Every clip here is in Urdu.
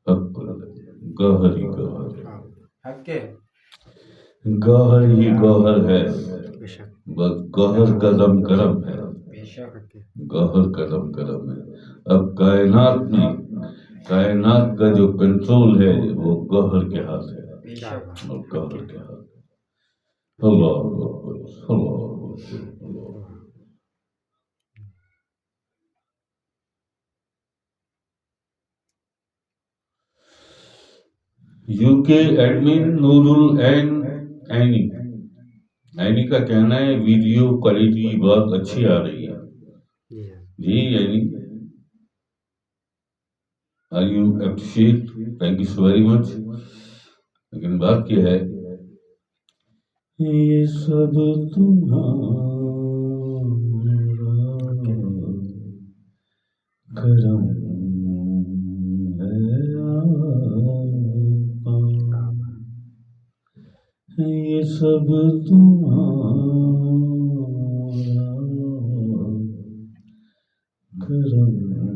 حق گوہر ہی گوہر ہے، حق کے گوہر ہی گوہر ہے، بے شک بس گوہر کا دم گرم ہے، بے شک حق کے گوہر کا دم گرم ہے۔ اب کائنات میں کائنات کا جو کنٹرول ہے وہ گوہر کے ہاتھ ہے، بے شک اور گوہر کے ہاتھ ہے۔ اللہ اکبر، اللہ اکبر، اللہ اکبر۔ یو کے ایڈمن نور العین عینی کا کہنا ہے ویڈیو کوالٹی بہت اچھی آ رہی ہے۔ جی یعنی are you appreciate, thank you so very much. لیکن بات کیا ہے، یہ سب تمہارا کرم ہے آقا، یہ سب تمہارا کرم ہے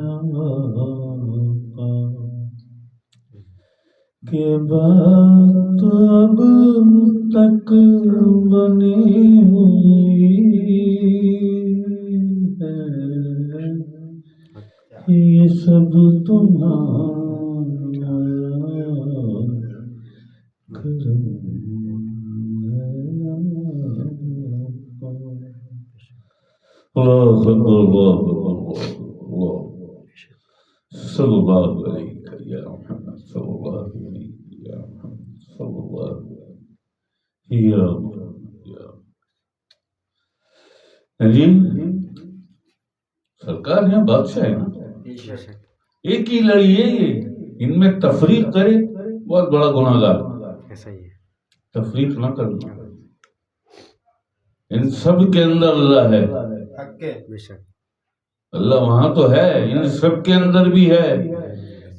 آقا، کہ بات اب تک بنی ہوئی ہے، یہ سب تمہارا کرم ہے آقا۔ اللہ اکبر، اللہ اکبر، اللہ صلی اللہ علیہ یا محمد، صلی اللہ علیہ یا محمد، صلی اللہ علیہ یا محمد۔ جی سرکار ہے، بادشاہ ہے نا، بے شک ایک ہی لڑی ہے، یہ ان میں تفریق کرے بہت بڑا گناہ گار، ایسا ہی ہے تفریق نہ کرنا۔ ان سب کے اندر اللہ ہے، حق کے بے شک اللہ وہاں تو ہے، ان سب کے اندر بھی ہے۔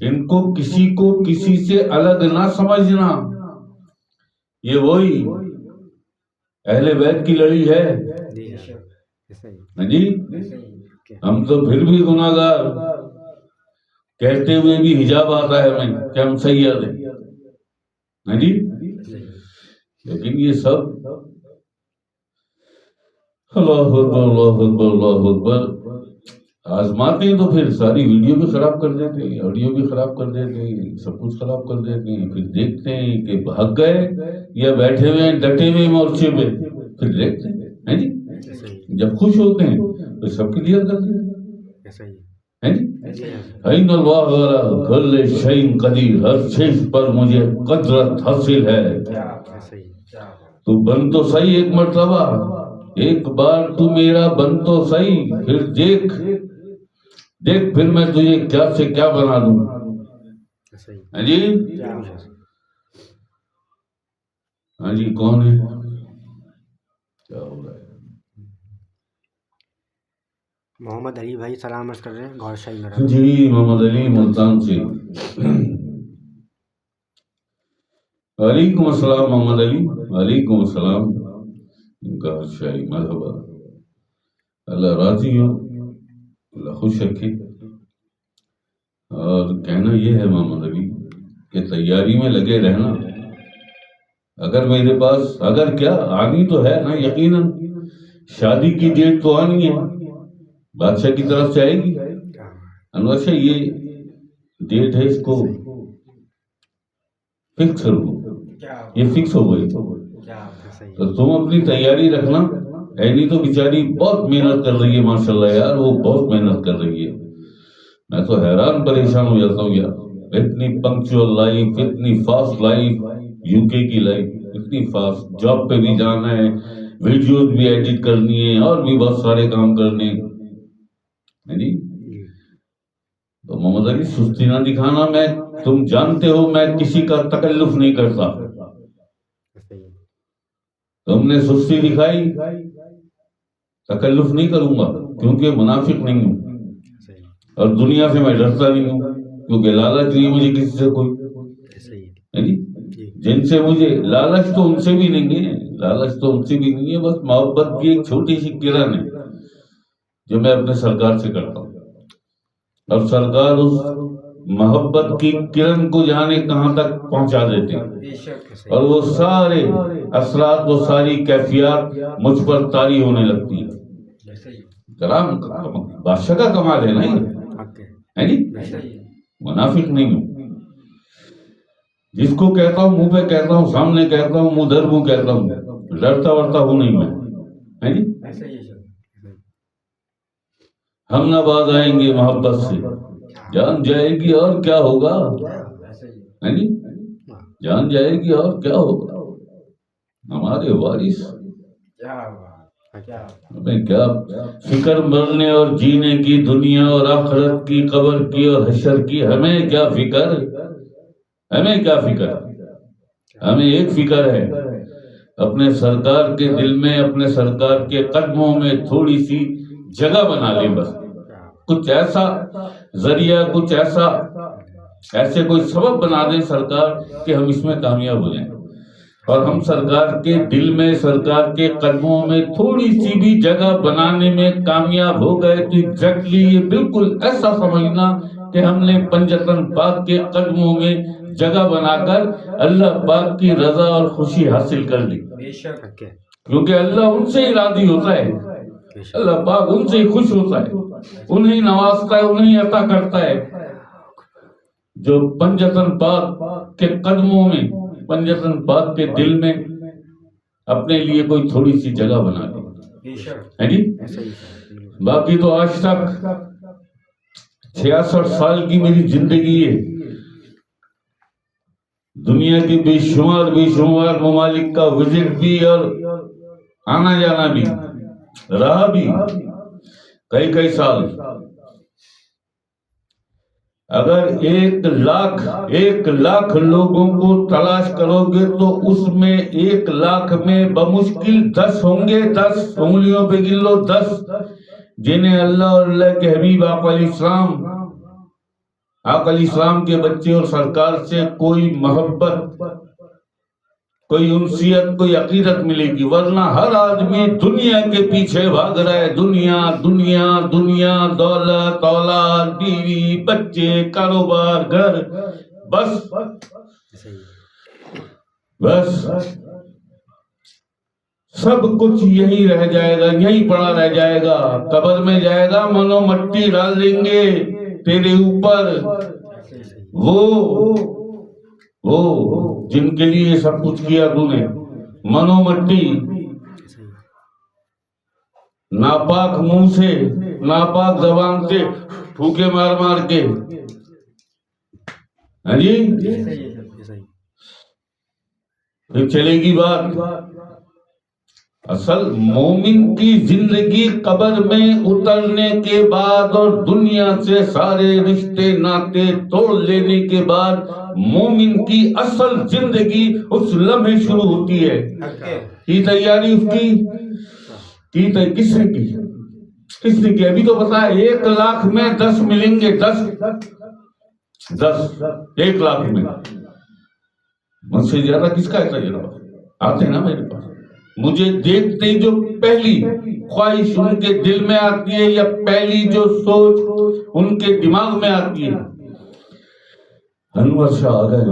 ان کو کسی سے الگ نہ سمجھنا، یہ وہی اہل بیت کی لڑی ہے ایسا ہی جی۔ ہم تو پھر بھی گناہ گار، کہتے ہوئے بھی حجاب آتا ہے ہمیں کہ ہم سید ہیں جی، لیکن یہ سب اللہ اکبر، اللہ اکبر، اللہ اکبر آزماتے ہیں تو پھر ساری ویڈیو بھی خراب کر دیتے ہیں، آڈیو بھی خراب کر دیتے ہیں، سب کچھ خراب کر دیتے ہیں۔ پھر دیکھتے ہیں کہ بھاگ گئے یا بیٹھے ہوئے ہیں ڈٹے ہوئے مورچے پہ، پھر دیکھتے ہیں جی، جب خوش ہوتے ہیں تو سب کلیئر کر دیتے ہیں جی۔ این اللہ علی کل شیء قدیر، ہر چیز پر مجھے قدرت حاصل ہے۔ تو بن تو صحیح ایک مرتبہ، ایک بار تو میرا بن تو صحیح، پھر دیکھ پھر میں تجھے کیا سے کیا بنا دوں ہاں جی۔ ہاں جی کون ہے، کیا ہو رہا ہے؟ محمد علی بھائی سلام عرض کر رہے ہیں گور شاہی میرا جی محمد علی ملتان سے، وعلیکم السلام محمد علی، وعلیکم السلام، ان کا شاہی مرحبا، اللہ راضی ہو، اللہ خوش رکھے۔ اور کہنا یہ ہے محمد علی کہ تیاری میں لگے رہنا، اگر میرے پاس اگر کیا آنی تو ہے نا، یقیناً شادی کی ڈیٹ تو آنی ہے، بادشاہ کی طرف سے آئے گی انور شاہ، یہ ڈیٹ ہے، اس کو فکس کرو، یہ فکس ہو گئی، تو تم اپنی تیاری رکھنا۔ اینی تو بیچاری بہت محنت کر رہی ہے ماشاءاللہ یار، وہ بہت محنت کر رہی ہے، میں تو حیران پریشان ہو جاتا ہوں یار، اتنی پنکچوئل لائف، اتنی فاسٹ لائف، یو کے کی لائف اتنی فاسٹ، جاب پہ بھی جانا ہے، ویڈیوز بھی ایڈٹ کرنی ہے، اور بھی بہت سارے کام کرنے ہیں جی۔ تو محمد علی سستی نہ دکھانا، میں تم جانتے ہو میں کسی کا تکلف نہیں کرتا، تم نے سستی دکھائی، تکلف نہیں کروں گا کیونکہ منافق نہیں ہوں، اور دنیا سے میں ڈرتا نہیں ہوں کیونکہ لالچ نہیں مجھے کسی سے کوئی، جن سے مجھے لالچ تو ان سے بھی نہیں ہے، لالچ تو ان سے بھی نہیں ہے، بس محبت کی ایک چھوٹی سی کرن ہے جو میں اپنے سرکار سے کرتا ہوں۔ اور سرکار اس محبت کی کرن کو جانے کہاں تک پہنچا دیتے ہیں، اور وہ سارے اثرات و ساری کیفیات مجھ پر طاری ہونے لگتی ہیں۔ کلام بادشاہ کا کمال ہے نا، یہ ہے نہیں، منافق نہیں ہوں، جس کو کہتا ہوں منہ پہ کہتا ہوں، سامنے کہتا ہوں، منہ در منہ کہتا ہوں، ڈرتا ورتا ہوں نہیں میں، ہے جی۔ ہم نہ باز آئیں گے محبت سے، جان جائے گی اور کیا ہوگا، ہے جی، جان جائے گی اور کیا ہوگا، ہمارے وارث ہمیں کیا فکر مرنے اور جینے کی، دنیا اور آخرت کی، قبر کی اور حشر کی، ہمیں کیا فکر، ہمیں کیا فکر، ہمیں ایک فکر ہے، اپنے سرکار کے دل میں، اپنے سرکار کے قدموں میں تھوڑی سی جگہ بنا لیں، بس کچھ ایسا ذریعہ، کچھ ایسے کوئی سبب بنا دیں سرکار کہ ہم اس میں کامیاب ہو جائیں، اور ہم سرکار کے دل میں، سرکار کے قدموں میں تھوڑی سی بھی جگہ بنانے میں کامیاب ہو گئے تو ایگزیکٹلی یہ بالکل ایسا سمجھنا کہ ہم نے پنجتن پاک کے قدموں میں جگہ بنا کر اللہ پاک کی رضا اور خوشی حاصل کر لی، کیونکہ اللہ ان سے ہی راضی ہوتا ہے، اللہ پاک ان سے ہی خوش ہوتا ہے، انہیں نوازتا ہے، انہیں عطا کرتا ہے، جو پنجتن پاک کے قدموں میں، پنجتن پاک کے دل میں اپنے لیے کوئی تھوڑی سی جگہ بنا لی، ہے جی۔ باقی تو آج تک 66 سال کی میری زندگی ہے، دنیا کی بے شمار ممالک کا وزٹ بھی اور آنا جانا بھی رہا بھی کئی سال۔ اگر 1,00,000 لوگوں کو تلاش کرو گے تو اس میں 1,00,000 میں بمشکل 10 ہوں گے، 10 انگلیوں پہ گن لو، 10 جنہیں اللہ اور اللہ کے حبیب آقا علیہ السلام کے بچے اور سرکار سے کوئی محبت، کوئی انسیت، کوئی عقیدت ملے گی، ورنہ ہر آدمی دنیا کے پیچھے بھاگ رہا ہے، دنیا دنیا دنیا، دولت، اولاد، بیوی، بچے، کاروبار، گھر، بس سب کچھ یہی رہ جائے گا، یہی پڑا رہ جائے گا، قبر میں جائے گا، منو مٹی ڈال دیں گے تیرے اوپر، وہ جن کے لیے سب کچھ کیا تو نے، منو مٹی، ناپاک منہ سے، ناپاک زبان سے پھوکے مار کے، ہاں جی، پھر چلے گی بات۔ اصل مومن کی زندگی قبر میں اترنے کے بعد اور دنیا سے سارے رشتے ناطے توڑ لینے کے بعد مومن کی اصل زندگی اس لمحے شروع ہوتی ہے۔ کی تیاری اس کی کس نے کی؟ ابھی تو پتا ہے 1,00,000 میں 10 ملیں گے، 10 1,00,000 میں، مجھ سے زیادہ کس کا ہے تجربہ؟ آتے نا میرے پاس، مجھے دیکھتے ہی جو پہلی خواہش ان کے دل میں آتی ہے یا پہلی جو سوچ ان کے دماغ میں آتی ہے، انور شاہ آ گئے،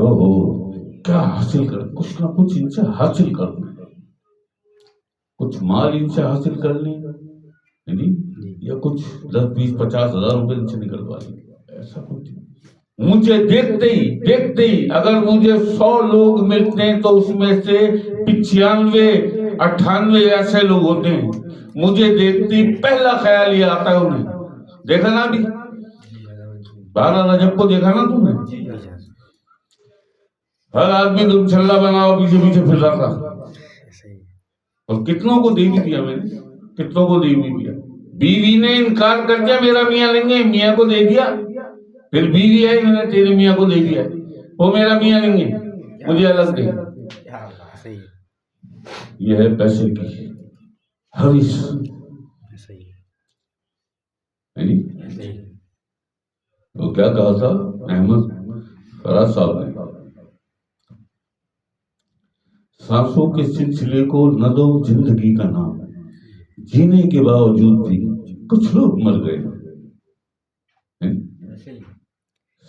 کیا حاصل کر، کچھ نہ کچھ ان سے حاصل کرنا، کچھ مال ان سے حاصل کر لیں یا کچھ 10, 20, 50 ہزار روپے ان سے نکلوا لیں، ایسا کچھ۔ مجھے دیکھتے ہی اگر مجھے 100 لوگ ملتے ہیں تو اس میں سے 95, 98 ایسے لوگ ہوتے ہیں مجھے دیکھتے ہی پہلا خیال یہ آتا ہے انہیں دیکھا نا، ابھی 12 رجب کو دیکھا نا تم نے، ہر آدمی تم چھلا بناؤ پیچھے پھر رہا تھا، اور کتنوں کو دے بھی دیا میں نے، کتنوں کو دے بھی دیا۔ بیوی نے انکار کر دیا میرا میاں لیں گے، میاں کو دے دیا، پھر بیوی آئی، میں نے تیرے میاں کو دے دیا، وہ میرا میاں لیں گے، مجھے الگ دے۔ یہ ہے پیسے کی حوث، وہ کیا کہا تھا احمد فراز صاحب نے، سانسوں کے سلسلے کو نہ دو زندگی کا نام، جینے کے باوجود بھی کچھ لوگ مر گئے،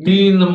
3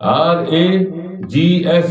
RAGS,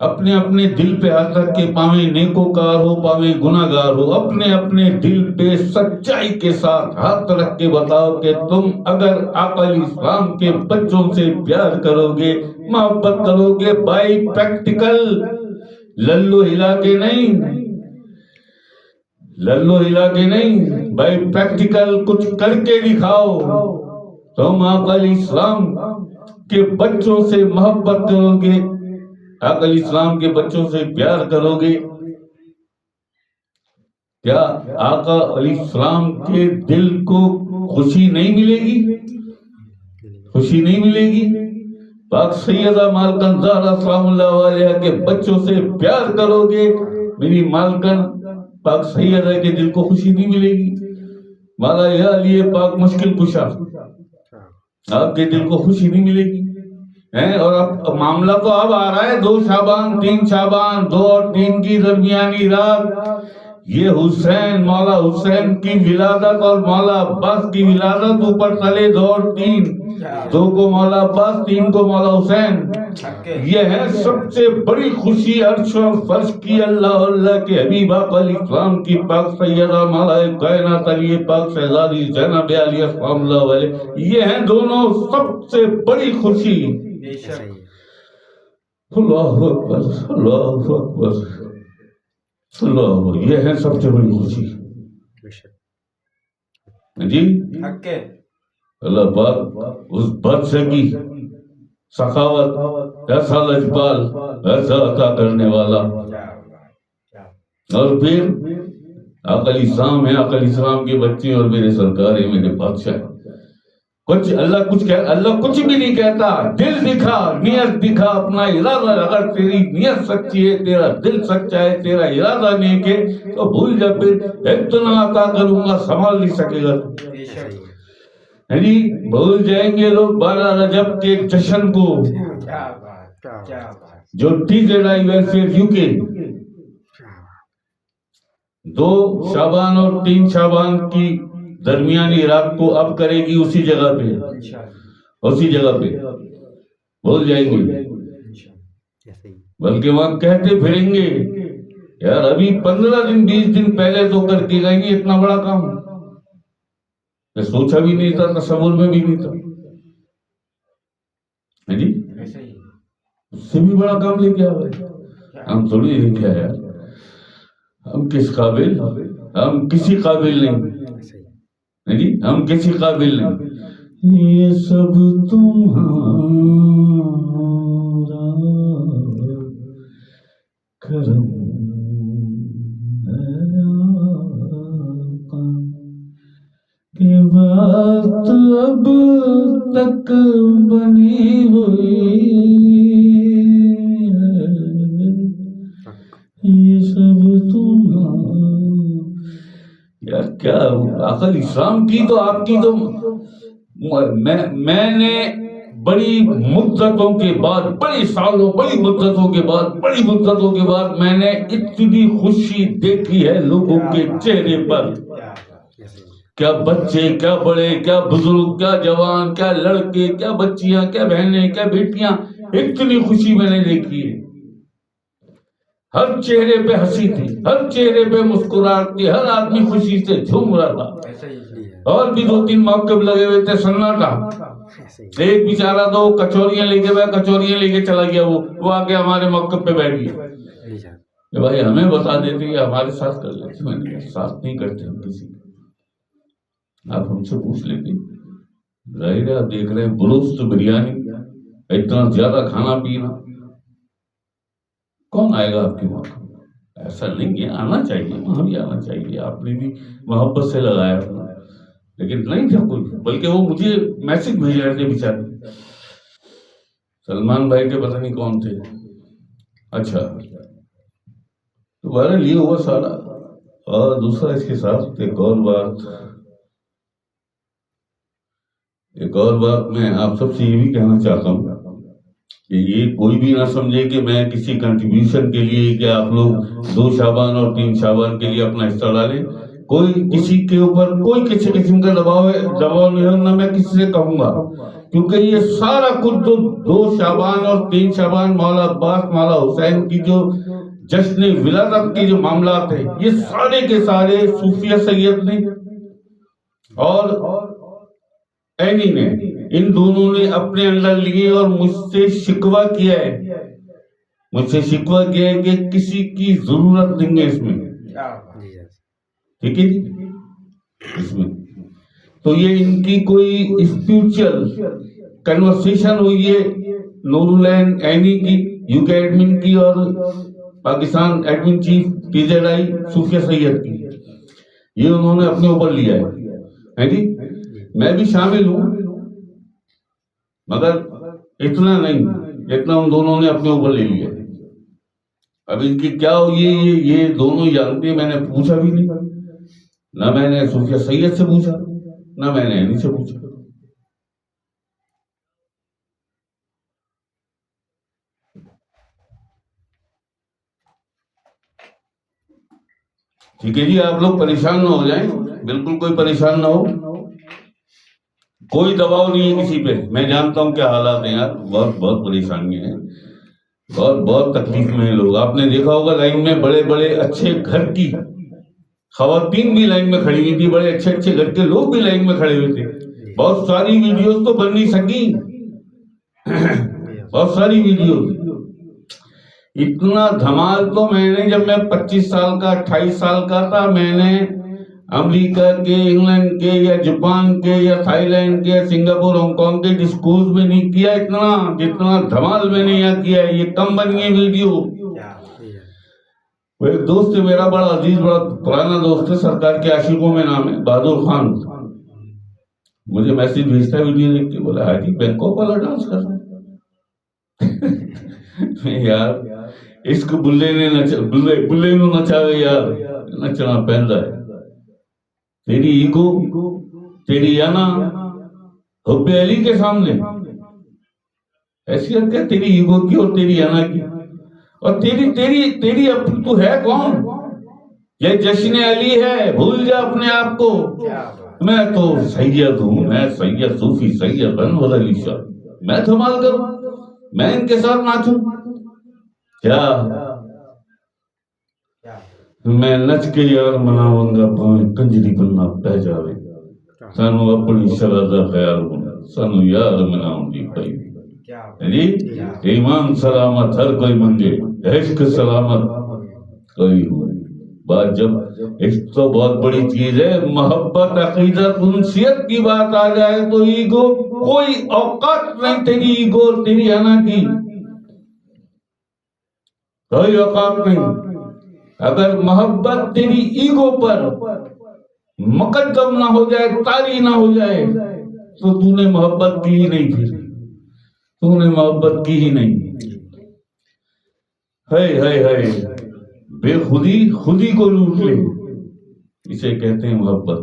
اپنے اپنے دل پہ ہاتھ رکھ کے پاویں نیکوکار ہو پاویں گناہگار ہو، اپنے اپنے دل پہ سچائی کے ساتھ ہاتھ رکھ کے بتاؤ کہ تم اگر آقا علیہ السلام کے بچوں سے پیار کرو گے، محبت کرو گے، بائی پریکٹیکل، للو ہلا کے نہیں، للو ہلا کے نہیں، بائی پریکٹیکل کچھ کر کے دکھاؤ، تم آقا علیہ السلام کے بچوں سے محبت کرو گے، آقا علیہ السلام کے بچوں سے پیار کرو گے، کیا آقا علیہ السلام کے دل کو خوشی نہیں ملے گی؟ خوشی نہیں ملے گی؟ پاک سیدہ مالکن زہرا سلام اللہ علیہ کے بچوں سے پیار کرو گے، میری مالکن پاک سیدہ کے دل کو خوشی نہیں ملے گی؟ مولا یا علی پاک مشکل کشا، آپ کے دل کو خوشی نہیں ملے گی؟ اور اب معاملہ تو اب آ رہا ہے 2 شعبان 3 شعبان 2 اور 3 کی درمیانی رات، یہ حسین، مولا حسین کی ولادت اور مولا عباس کی ولادت، اوپر تلے 2 اور 3، 2 کو مولا عباس 3 کو مولا حسین، یہ ہے سب سے بڑی خوشی عرش اور فرش کی، اللہ کے حبیب آقا علیہ السلام کی پاک سیدہ مولا کائنات علی پاک شہزادی زینب علیہ السلام اللہ علیہ، یہ ہیں دونوں سب سے بڑی خوشی۔ اللہ اکبر، اللہ اکبر، اللہ، یہ ہے سب سے بڑی خوشی جی۔ اللہ پاک اس بادشاہ کی سخاوت، ایسا لجپال، ایسا عطا کرنے والا، اور پھر آقا علیہ السلام ہے، آقا علیہ السلام کے بچے اور میرے سرکار ہیں، میرے بادشاہ۔ اللہ کچھ بھی نہیں کہتا، دل دکھا، نیت دکھا، اپنا ارادہ، اگر تیری نیت سچی ہے، تیرا دل سچا ہے، تیرا ارادہ نیک ہے، تو بھول جا، پھر اتنا عطا کروں گا سنبھال نہیں سکے گا جی۔ بھول جائیں گے لوگ 12 رجب کے جشن کو، جو TZI ویلفیئر UK 2 شعبان اور 3 شعبان کی درمیانی رات کو اب کرے گی، اسی جگہ پہ، اسی جگہ پہ، بھول جائیں گے، بلکہ وہاں کہتے پھریں گے یار ابھی 15 دن 20 دن پہلے تو کر کے گئیں گے، اتنا بڑا کام میں سوچا بھی نہیں تھا، تصور میں بھی نہیں تھا جی، اس سے بھی بڑا کام لے کے آئے، ہم تھوڑی لے کے آیا، ہم کس قابل، ہم کسی قابل نہیں جی، ہم کسی قابل نہیں، یہ سب تمہارا کرم ہے آقا، کہ بات اب تک بنی ہوئی ہے، یہ سب تمہارا۔ یار کیا آقا علیہ السلام کی تو آپ کی تو میں نے بڑی مدتوں کے بعد، بڑی سالوں، بڑی مدتوں کے بعد، بڑی مدتوں کے بعد میں نے اتنی خوشی دیکھی ہے لوگوں کے چہرے پر، کیا بچے، کیا بڑے، کیا بزرگ، کیا جوان، کیا لڑکے، کیا بچیاں، کیا بہنیں، کیا بیٹیاں، اتنی خوشی میں نے دیکھی ہے، ہر چہرے پہ ہنسی تھی، ہر چہرے پہ مسکراہٹ تھی، ہر آدمی خوشی سے جھوم رہا تھا، اور بھی 2-3 موقف لگے ہوئے تھے، سناٹا، ایک بیچارہ تو کچوریاں لے کے کچوریاں لے کے چلا گیا، وہ آ کے ہمارے موقف پہ بیٹھ گیا، کہ بھائی ہمیں بتا دیتے یا ہمارے ساتھ کر لیتے، میں نے کہا ساتھ نہیں کرتے ہم کسی، آپ ہم سے پوچھ لیتے، ظاہر ہے آپ دیکھ رہے ہیں بروست بریانی، اتنا زیادہ کھانا پینا، کون آئے گا آپ کی موقع؟ ایسا نہیں ہے، آنا چاہیے، وہاں بھی آنا چاہیے، آپ نے بھی محبت سے لگایا تھا، لیکن نہیں تھا کوئی، بلکہ وہ مجھے میسج بھیج رہے تھے بیچارے، سلمان بھائی کے پتہ نہیں کون تھے، اچھا تو بہرحال یہ ہوا سارا۔ اور دوسرا اس کے ساتھ ایک اور بات میں آپ سب سے یہ بھی کہنا چاہتا ہوں کہ یہ کوئی بھی نہ سمجھے کہ میں کسی کنٹریبیوشن کے لیے کہ آپ لوگ 2 شعبان اور 3 شعبان کے لیے اپنا حصہ ڈالیں، کوئی کسی کے اوپر کوئی کسی قسم کا دباؤ نہیں ہو، نہ میں کسی سے کہوں گا، کیونکہ یہ سارا کچھ جو 2 شعبان اور 3 شعبان مولا عباس مولا حسین کی جو جشن ولادت کے جو معاملات ہیں، یہ سارے کے سارے صوفیہ سید نے اور عینی نے، ان دونوں نے اپنے اندر لیے اور مجھ سے شکوہ کیا ہے، کہ کسی کی ضرورت نہیں ہے اس میں، ٹھیک ہے جی، اس میں تو یہ ان کی کوئی اسپریچل کنورسیشن ہوئی ہے نور العین عینی کی، یو کے ایڈمن کی اور پاکستان ایڈمن چیف PZI صوفیہ سید کی، یہ انہوں نے اپنے اوپر لیا ہے جی، میں بھی شامل ہوں مگر اتنا نہیں جتنا ان دونوں نے اپنے اوپر لے لیا ہے۔ اب ان کی کیا ہوئی ہے یہ دونوں جانتے ہیں، میں نے پوچھا بھی نہیں، نہ میں نے صوفیہ سید سے پوچھا نہ میں نے عینی سے پوچھا۔ ٹھیک ہے جی، آپ لوگ پریشان نہ ہو جائیں، بالکل کوئی پریشان نہ ہو، کوئی دباؤ نہیں ہے کسی پہ، میں جانتا ہوں کیا حالات ہیں یار، بہت پریشانیاں ہیں، بہت تکلیف میں ہیں لوگ۔ آپ نے دیکھا ہوگا لائن میں بڑے بڑے اچھے گھر کی خواتین بھی لائن میں کھڑی ہوئی تھی، بڑے اچھے اچھے گھر کے لوگ بھی لائن میں کھڑے ہوئے تھے، بہت ساری ویڈیوز تو بن نہیں سکی، بہت ساری ویڈیوز۔ اتنا دھمال تو میں نے جب میں 25 سال کا 28 سال کا تھا، میں نے امریکہ کے، انگلینڈ کے یا جاپان کے یا تھائی لینڈ کے یا سنگاپور ہانگ کانگ کے ڈسکورس میں نہیں کیا اتنا جتنا دھمال میں نے یہاں کیا ہے۔ یہ کم بن گئی ویڈیو۔ وہ ایک دوست ہے میرا، بڑا عزیز، بڑا پرانا دوست ہے، سرکار کے عاشقوں میں نام ہے، بہادر خان، مجھے میسج بھیجتا ہے ویڈیو دیکھ کے، بولا حاجی بینکاک والا ڈانس کر رہا ہے۔ یار اس کو بلے نو نچاوے یار، نچنا پہندا ہے۔ تیری ایگو، تیری انا حب علی کے سامنے حیثیت کیا تیری ایگو کی اور تیری انا کی، اور تیری اب تو ہے کون؟ یہ جشن علی ہے، بھول جا اپنے آپ کو۔ میں تو سید ہوں، میں سید صوفی سید انور علی شاہ، میں دھمال کروں، میں ان کے ساتھ ناچوں کیا؟ میں نچ کے یار مناواں گا پاویں کنجری بننا پہ جاوے، سانو اپنی شرازہ خیال ہونا، سانو یار مناؤں دی پئی جی۔ ایمان سلامت ہر کوئی منگے، عشق سلامت کوئی ہو۔ بات جب عشق تو بہت بڑی چیز ہے، محبت عقیدت انسیت کی بات آ جائے تو ایگو کوئی اوقات نہیں، تیری ایگو اور تیری انا کی کوئی اوقات نہیں۔ اگر محبت تیری ایگو پر مقدم نہ ہو جائے، طاری نہ ہو جائے، تو تو نے محبت کی ہی نہیں، پھر تو نے محبت کی ہی نہیں۔ ہے بے خودی کو لوٹ لے، اسے کہتے ہیں محبت۔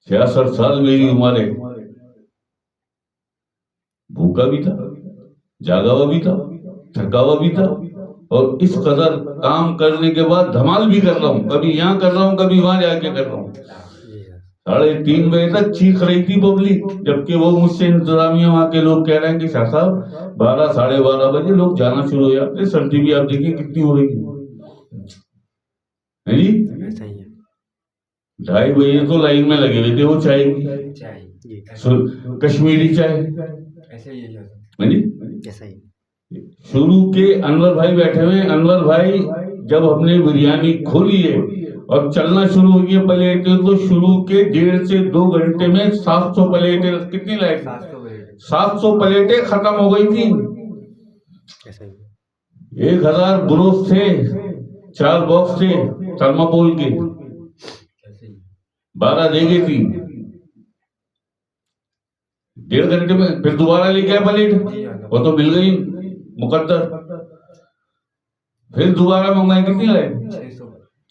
66 سال میری عمر ہے، بھوکا بھی تھا، جاگا ہوا بھی تھا، تھکا ہوا بھی تھا، اور اس قدر کام کرنے کے بعد دھمال بھی کر رہا ہوں، کبھی یہاں کر رہا ہوں، کبھی وہاں جا کے کر رہا ہوں۔ 3:30 بجے تک چیخ رہی تھی پبلک، جبکہ وہ مجھ سے انتظامیہ وہاں کے لوگ کہہ رہے ہیں کہ شاہ صاحب 12 ساڑھے 12 بجے لوگ جانا شروع ہو جاتے ہیں، سردی بھی آپ دیکھیں کتنی ہو رہی ہے جی۔ 2:30 بجے تو لائن میں لگے ہوئے تھے وہ چائے کی، کشمیری چائے جی۔ شروع کے انور بھائی بیٹھے ہوئے، انور بھائی جب ہم نے بریانی کھولی ہے اور چلنا شروع ہوئی ہے پلیٹیں، تو شروع کے 1.5 سے 2 گھنٹے میں 700 پلیٹیں، کتنی لائٹ 700 پلیٹیں ختم ہو گئی تھی۔ 1000 بروس تھے، 4 باکس تھے تھرماکول کے، 12 دیگیں تھی، 1.5 گھنٹے میں پھر دوبارہ لے کے آئے پلیٹ، وہ تو مل گئی مقدر، پھر دوبارہ منگائیں، کتنی لائے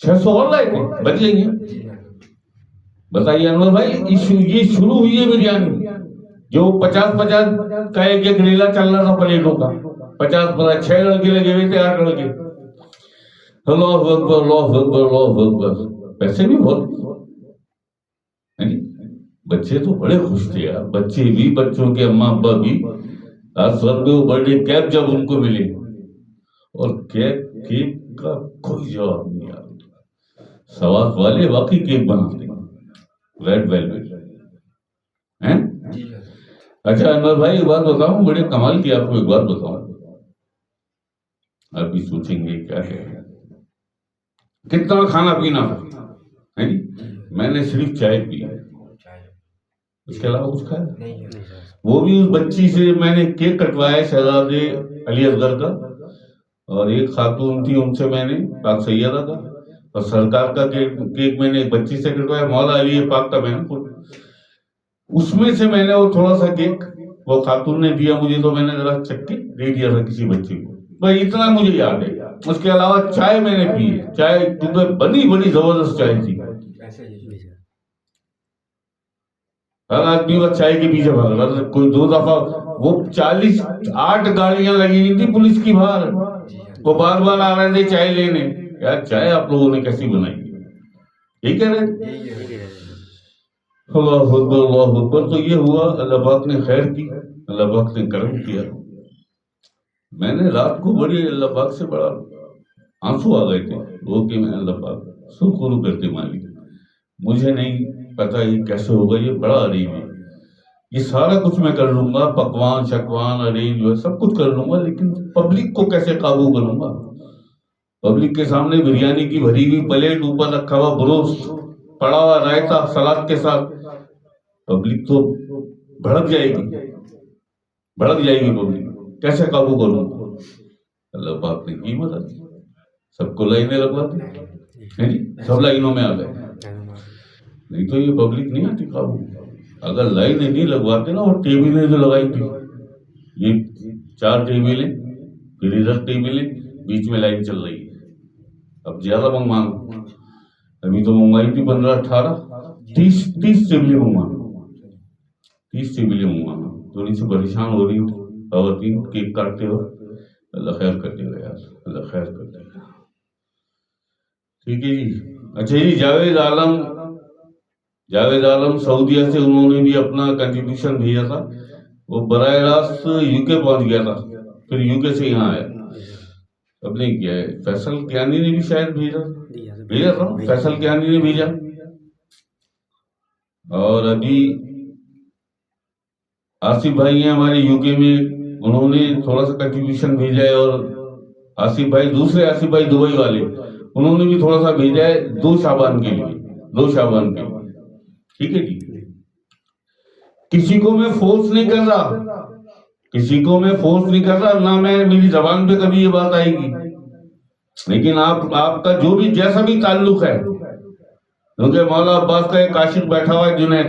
600 اور لائے تھے، بچ گئی ہیں۔ بتائیے انور بھائی، یہ شروع ہوئی ہے بریانی جو 50 کا ایک ریلا چل رہا تھا پلیٹوں کا، 50 6 لڑکے لگے ہوئے تھے، 8 لڑکے۔ اللہ اکبر اللہ اکبر اللہ اکبر۔ پیسے بھی بہت بچے تو بڑے خوش تھے یار, بچے بھی, بچوں کے اماں ابا بھی. آج سر میں وہ برتھ ڈے کیک جب ان کو ملے, اور کیک کا کوئی جواب نہیں یار. سوات والے واقعی کیک بناتے ہیں, ریڈ ویلویٹ. اچھا انور بھائی ایک بات بتاؤں, بڑے کمال کی آپ کو ایک بات بتاؤں, آپ بھی سوچیں گے کیا ہے. کتنا کھانا پینا تھا, میں نے صرف چائے پی, اس کے علاوہ کچھ کھایا. وہ بھی اس بچی سے میں نے کیک کٹوایا شہزادے علی اصغر کا, اور ایک خاتون تھی ان سے میں نے پاک سیدہ کا, اور سرکار کا کیک میں نے ایک بچی سے کٹوایا, مولا علی پاک کا میں نے. اس میں سے میں نے وہ تھوڑا سا کیک وہ خاتون نے دیا مجھے, تو میں نے ذرا چک کے دے دیا تھا کسی بچے کو, بھائی اتنا مجھے یاد ہے. اس کے علاوہ چائے میں نے پی, چائے کیونکہ بنی بڑی زبردست چائے تھی. ہر آدمی بس چائے کے پیچھے بھاگ رہا تھا. کوئی 2 دفعہ وہ 48 گاڑیاں لگی ہوئی تھی پولیس کی باہر, وہ بار بار آ رہے تھے چائے لینے. یار چائے آپ لوگوں نے کیسی بنائی, یہی کہہ رہے. اللہ اکبر اللہ اکبر. تو یہ ہوا, اللہ پاک نے خیر کی, اللہ پاک نے کرم کیا. میں نے رات کو بڑی اللہ پاک سے بڑا آنسو آ گئے تھے وہ, کہ میں اللہ پاک شکر کرتے مالک, مجھے نہیں پتا یہ کیسے ہوگا, یہ بڑا عجیب ہے. یہ سارا کچھ میں کر لوں گا, پکوان شکوان ارینج جو ہے سب کچھ کر لوں گا, لیکن پبلک کو کیسے قابو کروں گا. پبلک کے سامنے بریانی کی بھری ہوئی پلیٹ, اوپر رکھا ہوا بروست, پڑا ہوا رائتا سلاد کے ساتھ, پبلک تو بھڑک جائے گی پبلک, کیسے قابو کروں گا. اللہ پاک نے کی مدد, سب کو لائنیں لگوا دی, سب لائنوں میں آ گئے. نہیں تو یہ پبلک نہیں آتی قابو. اگر لائنیں نہیں لگواتے نا, وہ ٹیبلیں جو لگائی تھی, یہ 4 ٹیبلیں, پھر ادھر ٹیبلیں, بیچ میں لائن چل رہی ہے. اب زیادہ منگوانا, ابھی تو منگوائی تھی 15-18, 30 ٹیبلیں منگوانا, 30 ٹیبلیں منگوانا. تھوڑی سی پریشان ہو رہی خواتین کیک کاٹتے ہو. اللہ خیر کرتے گا یار, اللہ خیر کرتے گا. ٹھیک ہے جی. اچھا جی, جاوید عالم سعودیہ سے انہوں نے بھی اپنا کنٹریبیوشن بھیجا تھا. وہ براہ راست یو کے پہنچ گیا تھا, پھر یو کے سے یہاں آیا. اب نہیں کیا ہے, فیصل کیانی نے بھی شاید بھیجا تھا, فیصل کیانی نے بھیجا. اور ابھی آصف بھائی ہیں ہمارے یو کے میں, انہوں نے تھوڑا سا کنٹریبیوشن بھیجا ہے. اور آصف بھائی, دوسرے آصف بھائی دبئی والے, انہوں نے بھی تھوڑا سا بھیجا ہے 2 شعبان کے لیے. ٹھیک ہے جی. کسی کو میں فورس نہیں کر رہا, نہ میں میری زبان پہ کبھی یہ بات آئے گی. لیکن آپ کا جو بھی جیسا بھی تعلق ہے, کیونکہ مولا عباس کا ایک عاشق بیٹھا ہوا ہے جنید,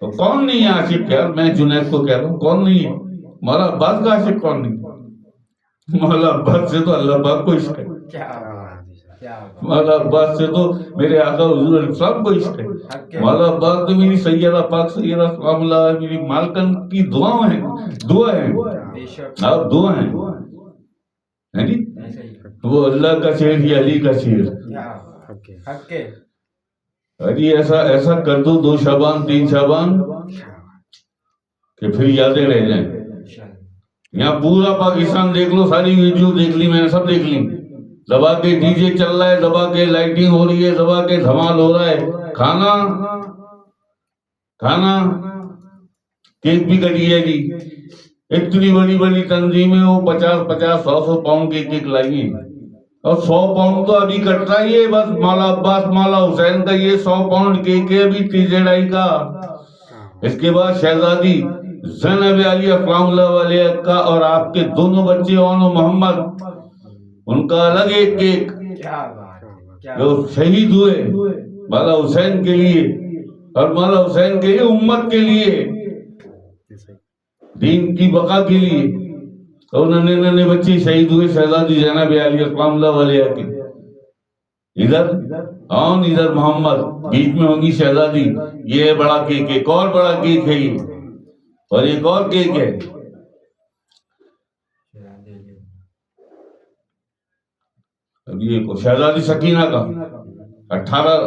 تو کون نہیں ہے عاشق یار. میں جنید کو کہہ رہا ہوں, کون نہیں ہے مولا عباس کا عاشق, کون نہیں. مولا عباس سے تو اللہ پاک کو عشق ہے, مولا عباس سے تو میرے آقا حضور السلام کو عشق ہے. مولا عباس تو میری سیدہ پاک سیدہ سلام اللہ میری مالکن کی دعا ہیں. آپ دعا ہیں جی. وہ اللہ کا شعر ہی علی کا شعر. ارے ایسا کر دو 2 شعبان 3 شعبان کہ پھر یادیں رہ جائیں. یہاں پورا پاکستان دیکھ لو, ساری ویڈیو دیکھ لی میں نے, سب دیکھ لی. دبا کے ڈی جے چل رہا ہے, دبا کے لائٹنگ ہو رہی ہے, دبا کے دھمال ہو رہا ہے. کھانا کیک بھی کٹی ہے جی. اتنی بڑی تنظیمیں وہ 50-100 پاؤنڈ کے کیک لائی ہیں, اور 100 پاؤنڈ تو ابھی کٹتا ہی ہے بس. مولا عباس مولا حسین کا یہ 100 پاؤنڈ کیک ہے ابھی تیزڑائی کا. اس کے بعد شہزادی زینب علی اسلام اللہ علیہ کا اور آپ کے دونوں بچے اون و محمد, ان کا الگ ایک کیک جو شہید ہوئے مولا حسین کے لیے, اور مولا حسین کے لیے امت کے لیے, دین کی بقا کے لیے. اور ننے بچے شہید ہوئے شہزادی زینب علی اسلام اللہ علیہ کے. ادھر محمد, بیچ میں ہوگی شہزادی. یہ بڑا کیک, ایک اور بڑا کیک ہے یہ, اور ایک اور کیک ہے. اب یہ شہزادی سکینہ کا 18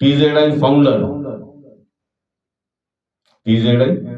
TZI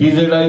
TZI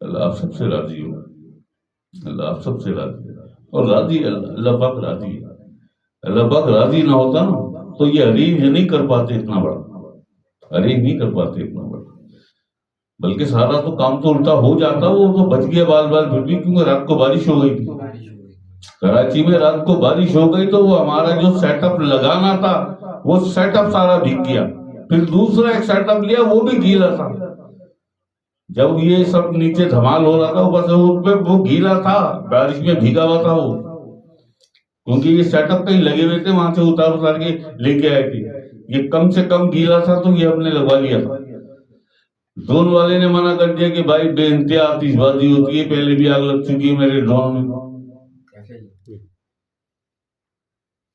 اللہ آپ سب سے راضی ہو, اللہ آپ سب سے راضی ہے, اور راضی اللہ پاک راضی ہے. اللہ پاک راضی نہ ہوتا نا تو یہ ارینج نہیں کر پاتے اتنا بڑا, ارینج نہیں کر پاتے اتنا بڑا, بلکہ سارا تو کام تو الٹا ہو جاتا, وہ تو بچ گیا بال بال پھر بھی, کیونکہ رات کو بارش ہو گئی تھی کراچی میں, رات کو بارش ہو گئی تو وہ ہمارا جو سیٹ اپ لگانا تھا وہ سیٹ اپ سارا بھیگ گیا, پھر دوسرا ایک سیٹ اپ لیا وہ بھی گیلا تھا. جب یہ سب نیچے دھمال ہو رہا تھا اوپر سے اس پہ وہ گیلا تھا, بارش میں بھیگا ہوا تھا وہ, کیونکہ یہ سیٹ اپ کہیں لگے ہوئے تھے, وہاں سے اتار کے لے کے آئے تھے. یہ کم سے کم گیلا تھا تو یہ ہم نے لگوا لیا تھا. ڈرون والے نے منع کر دیا کہ بھائی بے انتہا آتش بازی ہوتی ہے, پہلے بھی آگ لگ چکی ہے میرے ڈرون میں.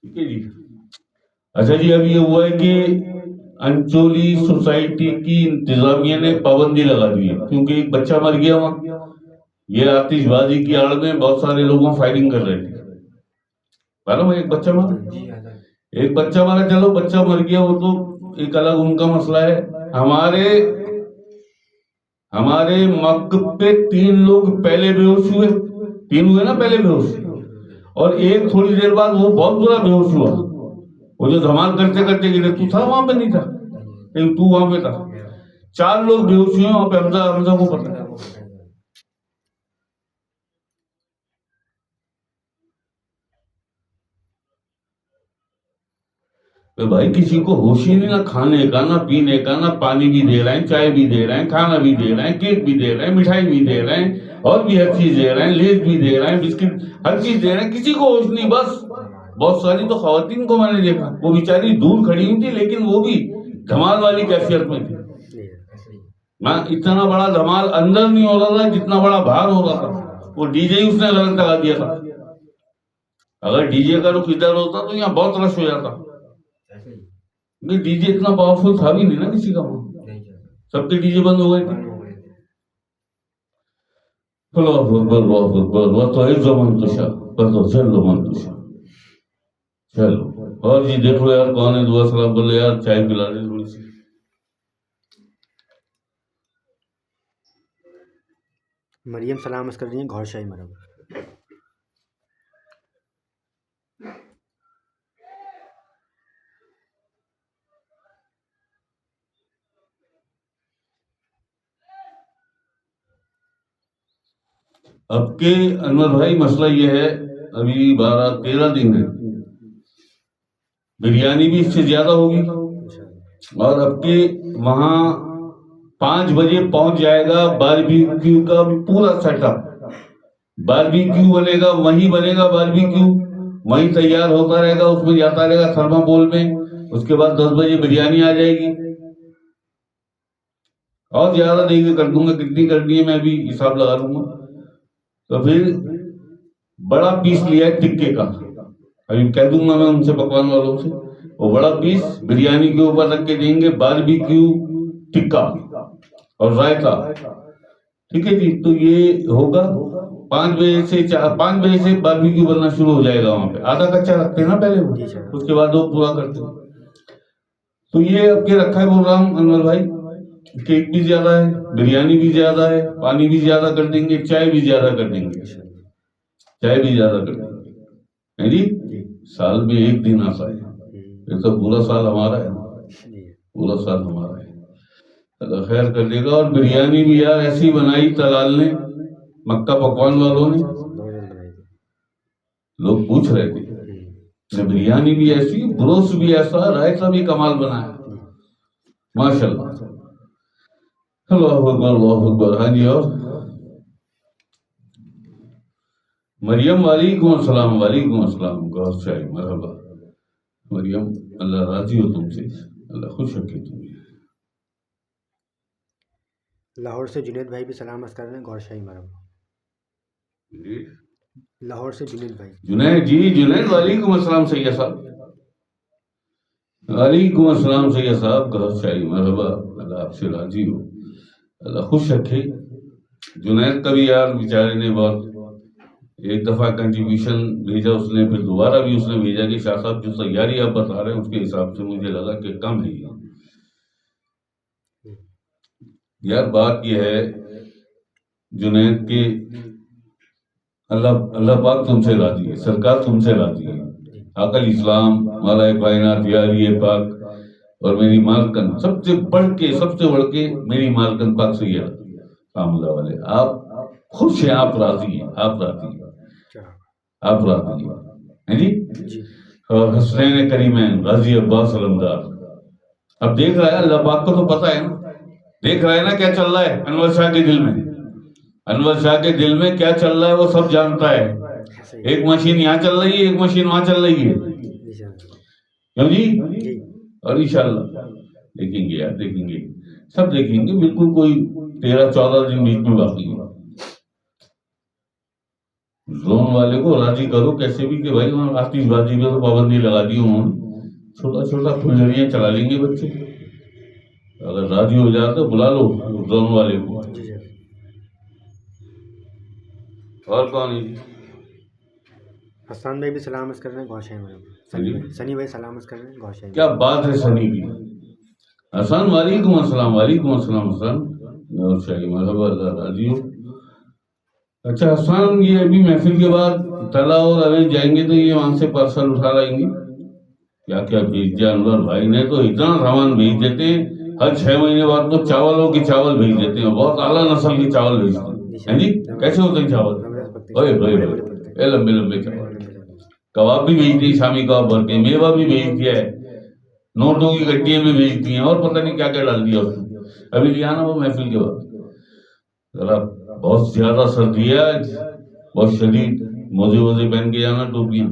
ٹھیک ہے جی. اچھا جی, اب یہ ہوا ہے کہ انچولی سوسائٹی کی انتظامیہ نے پابندی لگا دی ہے, کیونکہ ایک بچہ مر گیا وہاں. یہ آتش بازی کی آڑ میں بہت سارے لوگوں فائرنگ کر رہے تھے. معلوم ہے, ایک بچہ مارا, ایک بچہ مارا, چلو بچہ مر گیا وہ تو ایک الگ ان کا مسئلہ ہے. ہمارے موقف پہ 3 لوگ پہلے بے ہوش ہوئے, 3 ہوئے نا پہلے بے ہوش, اور ایک تھوڑی دیر بعد وہ بہت برا بے ہوش ہوا. وہ جو دھمال کرتے کرتے گرے, تو تھا وہاں پہ نہیں تھا, لیکن تو وہاں پہ تھا. 4 لوگ بے ہوش ہوئے وہاں پہ, حمزہ کو پتہ ہے. بھائی کسی کو ہوش ہی نہیں, نہ کھانے کا, نہ پینے کا, نہ پانی بھی دے رہے ہیں, چائے بھی دے رہے ہیں, کھانا بھی دے رہے ہیں, کیک بھی دے رہے ہیں, مٹھائی بھی دے رہے ہیں, اور بھی ہر چیز دے رہے ہیں, لیز بھی دے رہے ہیں, بسکٹ, ہر چیز دے رہے ہیں, کسی کو ہوش نہیں. بس بہت ساری تو خواتین کو میں نے دیکھا, وہ بیچاری دور کھڑی ہوئی تھی لیکن وہ بھی دھمال والی کیفیت میں تھی. اتنا بڑا دھمال اندر نہیں ہو رہا تھا جتنا بڑا باہر ہو رہا تھا. وہ ڈی جے اس نے غلط لگا دیا تھا. اگر ڈی جے کا رخ ادھر ہوتا تو یہاں بہت رش ہو جاتا. ڈی جے اتنا پاورفل تھا بھی نہیں نا کسی کا, سب کے ڈی جے بند ہو گئے تھے. اللہ اکبر اللہ اکبر, وتعز من تشاء وتذل من تشاء. چلو اور جی دیکھو یار کون ہے, دعا سلام کر لو یار, چائے پلا دے تھوڑی سی. مریم سلام عرض کر رہی ہیں گھر شاہی مرم. اب کے انور بھائی مسئلہ یہ ہے, ابھی 12-13 دن ہے, بریانی بھی اس سے زیادہ ہوگی, اور اب کے وہاں 5 بجے پہنچ جائے گا باربیکیو کا پورا سیٹ اپ. باربیکیو بنے گا, وہیں بنے گا باربیکیو, وہیں تیار ہوتا رہے گا, اس میں جاتا رہے گا تھرماکول میں. اس کے بعد 10 بجے بریانی آ جائے گی. اور زیادہ نہیں کر دوں گا, کتنی کرنی ہے میں ابھی حساب لگا لوں گا. تو پھر بڑا پیس لیا ہے ٹکے کا, ابھی کہہ دوں گا میں ان سے پکوان والوں سے, وہ بڑا پیس بریانی کے اوپر رکھ کے دیں گے, باربیکیو ٹکا اور رائتا. ٹھیک ہے جی, تو یہ ہوگا 5 بجے سے باربیکیو بننا شروع ہو جائے گا وہاں پہ. آدھا کچا رکھتے ہیں نا پہلے وہ, اس کے بعد وہ پورا کرتے ہیں. تو یہ اب کے رکھا ہے پروگرام انور بھائی, کیک بھی زیادہ ہے, بریانی بھی زیادہ ہے, پانی بھی زیادہ کر دیں گے, چائے بھی زیادہ کر دیں گے, چائے بھی زیادہ کر دیں گے جی. سال میں 1 دن آتا ہے, یہ تو پورا سال ہمارا ہے, پورا سال ہمارا ہے. اللہ خیر کر دے گا. اور بریانی بھی یار ایسی بنائی تلال نے, مکہ پکوان والوں نے, لوگ پوچھ رہے تھے, بریانی بھی ایسی, بروس بھی ایسا, رائتا بھی کمال بنایا ماشاء اللہ. اللہ اکبر اللہ اکبر. ہاں جی, اور مریم وعلیکم السلام. وعلیکم السلام. گھر شاہی مرحبا مریم, اللہ راضی ہو تم سے, اللہ خوش رکھے تمہیں. لاہور سے جنید بھائی بھی سلام عرض کر رہے ہیں گھر شاہی مرم. لاہور سے جنید بھائی. جنید جی, جنید وعلیکم السلام سید صاحب. وعلیکم السلام سید صاحب, گھر شاہی مرحبا, اللہ آپ سے راضی ہو, اللہ خوش رکھے. جنید کا بھی یار بیچارے نے بہت, ایک دفعہ کنٹریبیوشن بھیجا اس نے, پھر دوبارہ بھی اس نے بھیجا کہ شاہ صاحب جو تیاری آپ بتا رہے ہیں اس کے حساب سے مجھے لگا کہ کم ہے. یار بات یہ ہے جنید کہ اللہ پاک تم سے راضی ہے، سرکار تم سے راضی ہے، عقل اسلام مولا کائنات یاری پاک اور میری مالکن سب سے بڑھ کے میری مالکن پاک سے یہ کام اللہ والے آپ خوش ہیں، آپ راضی ہیں، آپ راضی ہیں، آپ راضی ہیں جی. اور حسنین کریمین غازی عباس علمدار اب دیکھ رہا ہے، اللہ پاک کو تو پتا ہے نا، دیکھ رہا ہے نا کیا چل رہا ہے انور شاہ کے دل میں، انور شاہ کے دل میں کیا چل رہا ہے وہ سب جانتا ہے. ایک مشین یہاں چل رہی ہے، ایک مشین وہاں چل رہی ہے، کیوں جی؟ اور انشاءاللہ دیکھیں گے یار، دیکھیں گے، سب دیکھیں گے، بالکل کوئی 13-14 دن بیچ میں باقی ہے. زون والے کو راضی کرو کیسے بھی کہ بھائی وہاں آتش بازی پہ تو پابندی لگا دی انہوں نے، چھوٹا چھوٹا پھلجڑیاں چلا لیں گے بچے. اگر راضی ہو جائے تو بلا لو زون والے کو. اور کون ہے؟ حسان بھائی بھی سلامت کر رہے ہیں گوشائی میں. سنی بھائی سلامت کر رہے ہیں گوشائی. کیا بات ہے سنی کی. حسن وعلیکم السلام، وعلیکم السلام حسن اور شاہی مرحبا، اللہ راضی ہو. اچھا حسن، یہ ابھی محفل کے بعد تلا اور اوین جائیں گے تو یہ وہاں سے پارسل اٹھا لائیں گے. کیا کیا بھیج دیا انور بھائی نے، تو اتنا سامان بھیج دیتے ہیں، ہر 6 مہینے بعد تو چاولوں کی چاول بھیج دیتے ہیں، بہت اعلیٰ نسل کے چاول بھیجتے ہیں جی. کیسے ہوتے ہیں چاول؟ لمبے لمبے چاول. کباب بھی بھیج دی، شامی کباب بھر کے، میوہ بھی بھیج دیا ہے، نوٹوں کی گٹیاں بھی بھیج دی ہیں، اور پتہ نہیں کیا کیا ڈال دیا اس میں. ابھی لیا نا وہ محفل کے بعد. ذرا بہت زیادہ سردی ہے آج، بہت شدید، موزے پہن کے جانا، ٹوپیاں.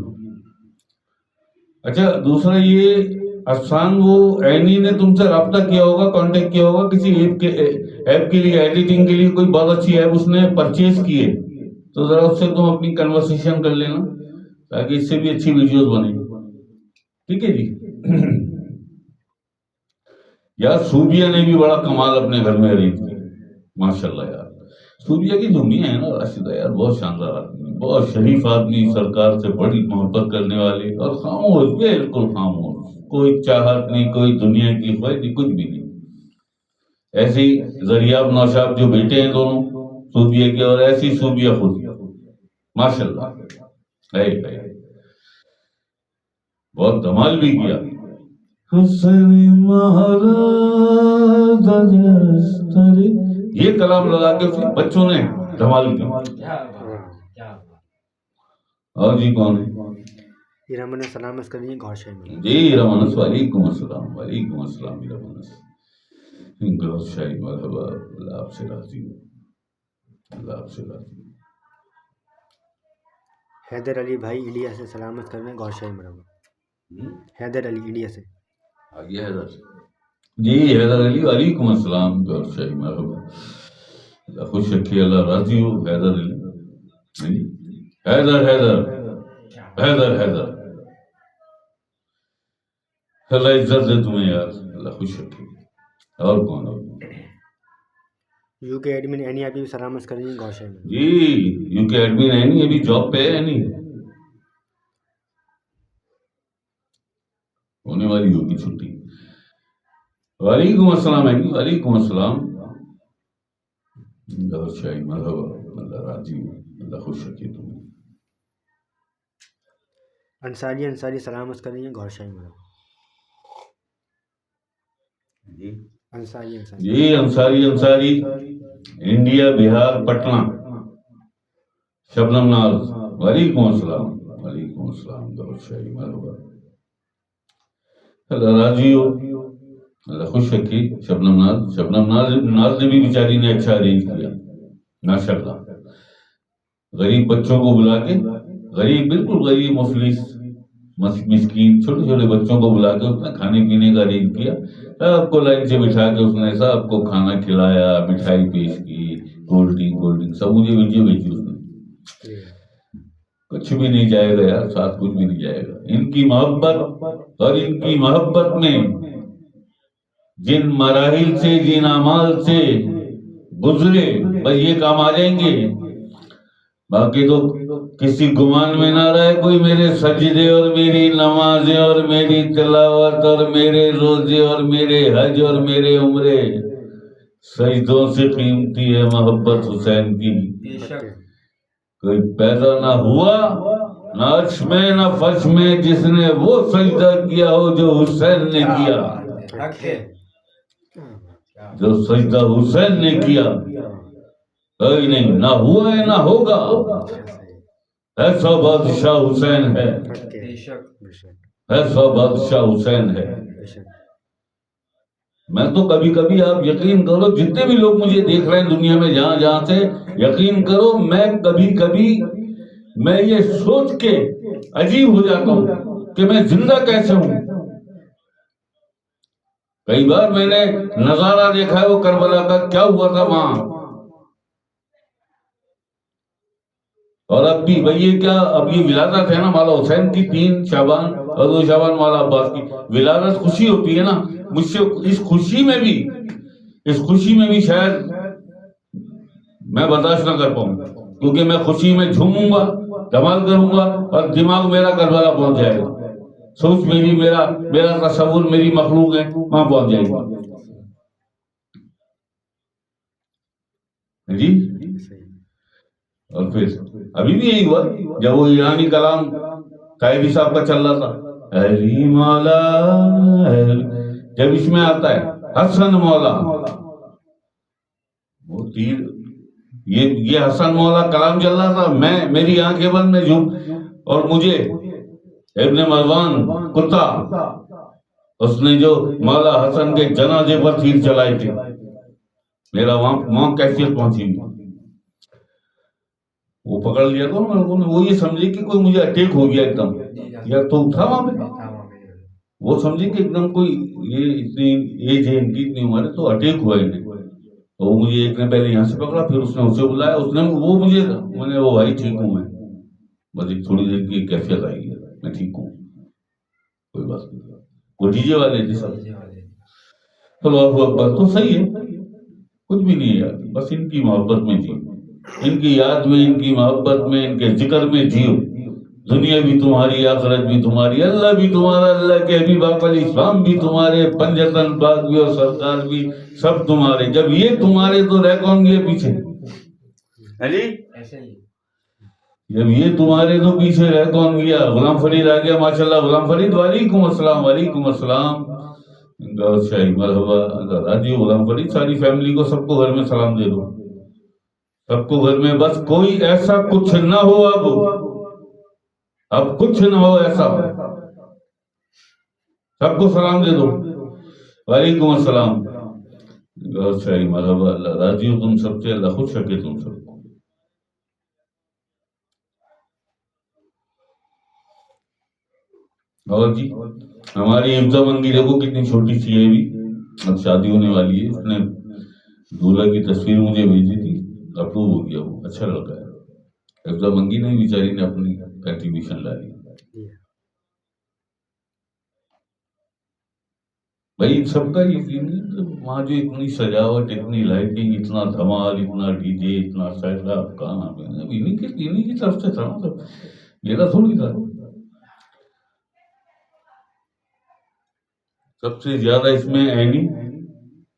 اچھا دوسرا یہ افسان، وہ عینی نے تم سے رابطہ کیا ہوگا، کانٹیکٹ کیا ہوگا کسی ایپ کے لیے، ایڈیٹنگ کے لیے، کوئی بہت اچھی ایپ اس نے پرچیز کی ہے، تو ذرا اس سے تم اپنی کنورسیشن کر لینا تاکہ اس سے بھی اچھی ویڈیوز بنے. ٹھیک ہے جی. یار صوبیہ نے بھی بڑا کمال اپنے گھر میں ارینج کیا ماشاءاللہ. یار صوبیہ کی دنیا ہے نا راشدہ یار، بہت شاندار آدمی، بہت شریف آدمی، سرکار سے بڑی محبت کرنے والے، اور خاموش، بالکل خاموش، کوئی چاہت نہیں، کوئی دنیا کی خواہش نہیں، کچھ بھی نہیں. ایسے ہی زریاب نوشاب جو بیٹے ہیں دونوں صوبیہ کے، اور ایسی صوبیہ خود ماشاءاللہ ہے، بہت دھمال بھی کیا. یہ کلام لگا کے بچوں نے دھمال کیا. اور جی کون ہے؟ رمن سلامت کر رہی ہیں گوشائی میں. جی رمنس، وعلیکم السلام، وعلیکم السلام رمنس. گوشائی مرحبا، اللہ آپ سے راضی ہو، اللہ آپ سے راضی ہو. حیدر علی بھائی انڈیا سے سلامت کر رہے ہیں گوشائی مرحبا. حیدر علی انڈیا سے. آگے حیدر جی، حیدر علی وعلیکم السلام، گوشائی مرحبا، اللہ خوش رکھیے، اللہ راضی ہو. حیدر علی، حیدر حیدر حیدر حیدر، اللہ عزت دے تمہیں یار، اللہ خوش رکھے. اور کون ہے؟ یو کے ایڈمن اینی آپ بھی سلامت کر رہی ہیں گوشائی میں. جی یو کے ایڈمن اینی ابھی جاب پہ ہے، اینی ہونے والی ہوگی چھٹی. وعلیکم السلام اینی، وعلیکم السلام. گوشائی مرحبا، اللہ راضی ہو، اللہ خوش رکھے تمہیں. انصاری سلامت کر رہی ہیں گوشائی میں. جی انصاری انصاری انڈیا، بہار، پٹنہ. شبنم ناز، وعلیکم السلام، وعلیکم السلام. گوشائی مرحبا، اللہ راضی ہو، اللہ خوش رکھی. شبنم ناز نے بھی بیچاری نے اچھا ارینج کیا ماشاءاللہ. غریب بچوں کو بلا کے، غریب، بالکل غریب، مفلس، مسکین، چھوٹے چھوٹے بچوں کو بلا کے اس نے کھانے پینے کا ارینج کیا. سب کو لائن سے بٹھا کے اس نے سب کو کھانا کھلایا، مٹھائی پیش کی، کولڈ ڈرنک، سب مجھے ویڈیو بھیجی اس نے. کچھ بھی نہیں جائے گا یار، ساتھ کچھ بھی نہیں جائے گا. ان کی محبت، اور ان کی محبت میں جن مراحل سے، جن اعمال سے گزرے، بس یہ کام آ جائیں گے. باقی تو کسی گمان میں نہ رہے کوئی میرے سجدے اور میری نمازیں اور میری تلاوت اور میرے روزے اور میرے حج اور میرے عمرے سجدوں سے قیمتی ہے محبت حسین کی. بے شک کوئی پیدا نہ ہوا نہ عرش میں نہ فرش میں جس نے وہ سجدہ کیا ہو جو حسین نے کیا. حق ہے. جو سجدہ حسین نے کیا کوئی نہیں، نہ ہوا ہے نہ ہوگا. ایسا بادشاہ حسین ہے، بے شک ایسا بادشاہ حسین ہے. بے شک. میں تو کبھی کبھی آپ یقین کرو جتنے بھی لوگ مجھے دیکھ رہے ہیں دنیا میں جہاں جہاں سے، یقین کرو میں کبھی کبھی میں یہ سوچ کے عجیب ہو جاتا ہوں کہ میں زندہ کیسے ہوں. کئی بار میں نے نظارہ دیکھا ہے وہ کربلا کا، کیا ہوا تھا وہاں. اور اب بھی بھائی یہ کیا، اب یہ ولادت ہے نا مولا حسین کی 3 شعبان اور 2 شعبان مولا عباس کی ولادت، خوشی ہوتی ہے نا. مجھ سے اس خوشی میں بھی شاید میں برداشت نہ کر پاؤں، کیونکہ میں خوشی میں جھوموں گا، دھمال کروں گا اور دماغ میرا کربلا پہنچ جائے گا. سوچ میری، میرا تصور، میری مخلوق ہے وہاں پہنچ جائے گا. جی. اور پھر ابھی بھی یہی ہوا جب وہ ایرانی کلام قائدی صاحب کا چل رہا تھا، علی مولا جب اس میں آتا ہے حسن مولا، وہ تیر یہ حسن مولا کلام چل رہا تھا، میری آنکھیں بند میں جھوم، اور مجھے ابن مروان کتا اس نے جو مولا حسن کے جنازے پر تیر چلائے تھے، میرا وہاں کیفیت پہنچی ہوئی. وہ پکڑ لیا تھا لوگوں نے، وہ یہ سمجھے کہ کوئی مجھے اٹیک ہو گیا ایک دم، یا تو تھا وہاں پہ، وہ سمجھے کہ ایک دم کوئی یہ اتنی ایج ہے ان کی، اتنی عمر ہے تو اٹیک ہوا انہیں. وہ مجھے ایک نے پہلے یہاں سے پکڑا، پھر اس نے اسے بلایا، اس نے وہ مجھے، میں نے وہ بھائی ٹھیک ہوں، میں بس ایک تھوڑی دیر کی کیفیت آئی ہے، میں ٹھیک ہوں، کوئی بات نہیں. وہ ڈی جے والے تھے سب. اللہ اکبر. تو صحیح ہے، کچھ بھی نہیں ہے یار، بس ان کی محبت میں جیو، ان کی یاد میں، ان کی محبت میں، ان کے ذکر میں جیو. دنیا بھی تمہاری، آخرت بھی تمہاری، اللہ بھی تمہارا، اللہ کے حبیب آقا علیہ السلام بھی تمہارے، پنجتن پاک بھی اور سرکار بھی، سب تمہارے. جب یہ تمہارے تو رہ کون گئے پیچھے؟ علی ایسے ہی. جب یہ تمہارے تو پیچھے رہ کون گیا؟ غلام فرید آ گیا، ماشاءاللہ. غلام فرید وعلیکم السلام. وعلیکم السلام. شاہی مرحبا. راجی غلام فرید، ساری فیملی کو، سب کو گھر میں سلام دے دو، سب کو گھر میں. بس کوئی ایسا کچھ نہ ہو، اب کچھ نہ ہو ایسا، سب کو سلام دے دو. وعلیکم السلام. شاہی مرحبا. اللہ راضی ہو تم سب سے، اللہ خوش رکھے تم سب کو. اور جی ہماری حفظہ منگی دیکھو کتنی چھوٹی سی ہے بھی، اب شادی ہونے والی ہے. اس نے دولہا کی تصویر مجھے بھیجی تھی، اپروو ہو گیا، وہ اچھا لڑکا ہے. حفظہ منگی نے بیچاری نے اپنی کنٹریبیوشن ڈالی. بھائی سب کا یہ وہاں جو اتنی سجاوٹ، اتنی لائٹنگ، اتنا دھمال، اتنا ڈی جے، اتنا سیلاب، کہاں انہیں کی طرف سے تھا، مطلب میرا تھوڑی تھا. سب سے زیادہ اس میں عینی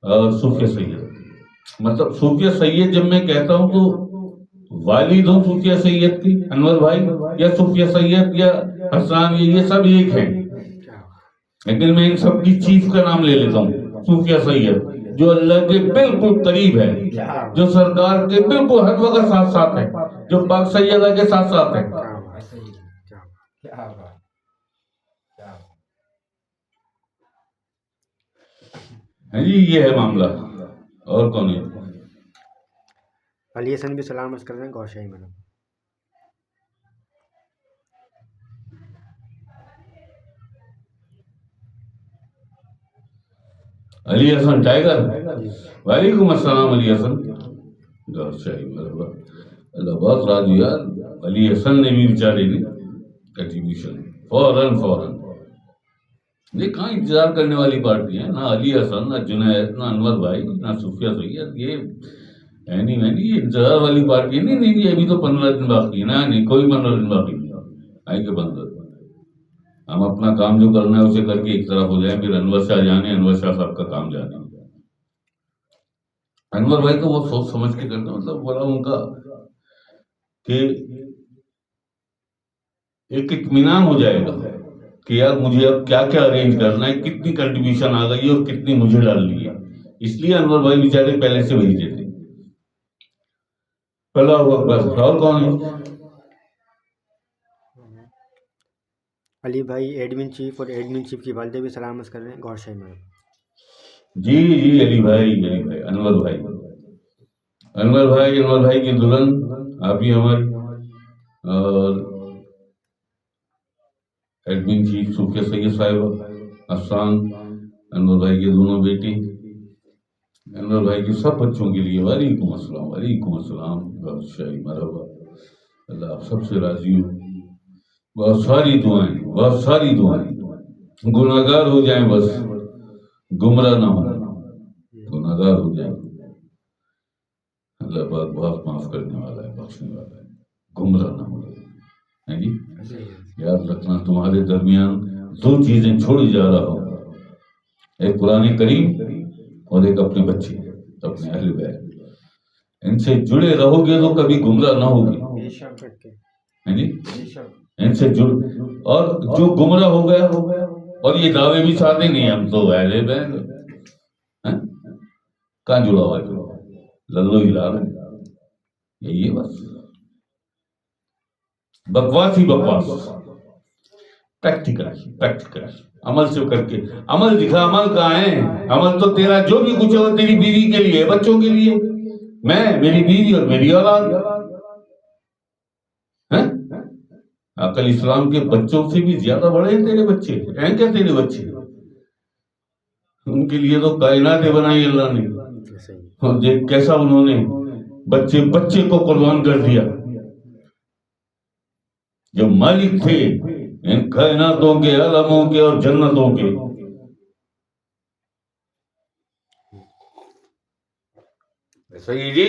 اور صوفیہ سید، مطلب صوفیہ سید جب میں کہتا ہوں تو والد ہوں صوفیہ سید کی، انور بھائی، یا صوفیہ سید یا حسان، یہ سب ایک ہیں، لیکن میں ان سب کی چیف کا نام لے لیتا ہوں، صوفیہ سید، جو اللہ کے بالکل قریب ہے، جو سرکار کے بالکل ہر وقت ساتھ ساتھ ہے، جو پاک سیدہ کے ساتھ ساتھ ہے. ہاں جی یہ ہے معاملہ. اور کون ہے؟ علی حسن بھی سلام عرض کر رہے ہیں گوشائی میڈم. علی حسن ٹائیگر. وعلیکم السلام علی حسن. گوشائی مرحبا. اللہ بہت راضی یار. علی حسن نے بھی بیچارے نے کنٹریبیوشن فوراً. یہ کہاں انتظار کرنے والی پارٹی ہے، نہ علی حسن، نہ جنید، نہ انور بھائی، نہ صوفیہ سید. یہ یہ انتظار والی پارٹی ہے. نہیں ابھی تو 15 دن باقی ہے. نہیں کوئی 15 دن باقی نہیں، آئیں گے 15 دن. ہم اپنا کام جو کرنا ہے اسے کر کے ایک طرف ہو جائیں، پھر انور شاہ جانے، انور شاہ صاحب کا کام جانے. انور بھائی کو وہ سوچ سمجھ کے کرنا، مطلب بڑا ان کا کہ ایک اطمینان ہو جائے گا کہ یار مجھے اب کیا کیا ارینج کرنا ہے، کتنی کنٹریبیوشن آ گئی ہے اور کتنی مجھے ڈالنی ہے. اس لیے انور بھائی بیچارے پہلے سے بھیج دیتے. اللہ اکبر. اور کون ہے؟ علی بھائی ایڈمن چیف، اور ایڈمن چیف کی والدہ بھی سلامت کر رہے ہیں گوھر شاہی میں. جی جی علی بھائی انور بھائی انور بھائی کی دلہن آپ ہی ہماری، اور ایڈمن چیف صوفیہ سید صاحبہ افسان، انور بھائی کے دونوں بیٹی، انور بھائی کے سب بچوں کے لیے وعلیکم السلام وعلیکم السلام. بہت شاہی مرحبا. اللہ آپ سب سے راضی ہو. بہت ساری دعائیں. گناہگار ہو جائیں بس، گمراہ نہ ہو. گناہگار ہو جائیں، اللہ پاک بہت معاف کرنے والا ہے، بخشنے والا ہے. گمراہ نہ ہو جائے. جی یاد رکھنا تمہارے درمیان دو چیزیں چھوڑی جا رہا ہوں، ایک قرآن کریم اور ایک اپنے بچے، اپنے اہل بیت. ان سے جڑے رہو گے تو کبھی گمراہ نہ ہوگی. جی ان سے جڑ، اور جو گمراہ ہو گیا، اور یہ دعوے بھی چاہتے نہیں ہم تو اہل بیت، کہاں جڑا ہوا ہے؟ للو ہی لا رہے ہیں. یہی ہے بس، بکواس ہی بکواس. پریکٹیکل عمل سے کر کے، عمل دکھا. عمل کہاں ہے؟ عمل تو تیرا جو بھی کچھ ہے وہ تیری بیوی کے لیے، بچوں کے لیے، میں، میری بیوی اور میری اولاد. عقل اسلام کے بچوں سے بھی زیادہ بڑے ہیں تیرے بچے. ہیں کیا تیرے بچے؟ ان کے لیے تو کائناتیں بنائی اللہ نے. اور دیکھ کیسا انہوں نے بچے کو قربان کر دیا. جو مالک تھے ان کائناتوں کے، عالموں کے اور جنتوں کے. صحیح جی.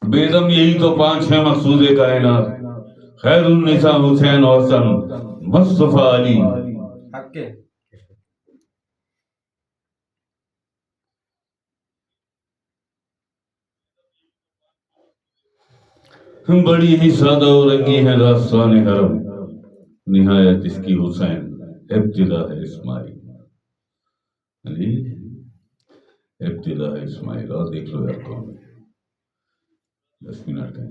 بیدم یہی تو 5 ہیں مقصود کائنات. خیر النساء حسین و حسن، مصطفیٰ علی. حق کے بڑی ہی سادہ و رنگی ہے داستان حرم، نہایت اس کی حسین، ابتدا ہے اسماعیل. علی ابتدا ہے اسماعیل. اور دیکھ لو یار کون 10 منٹ کا.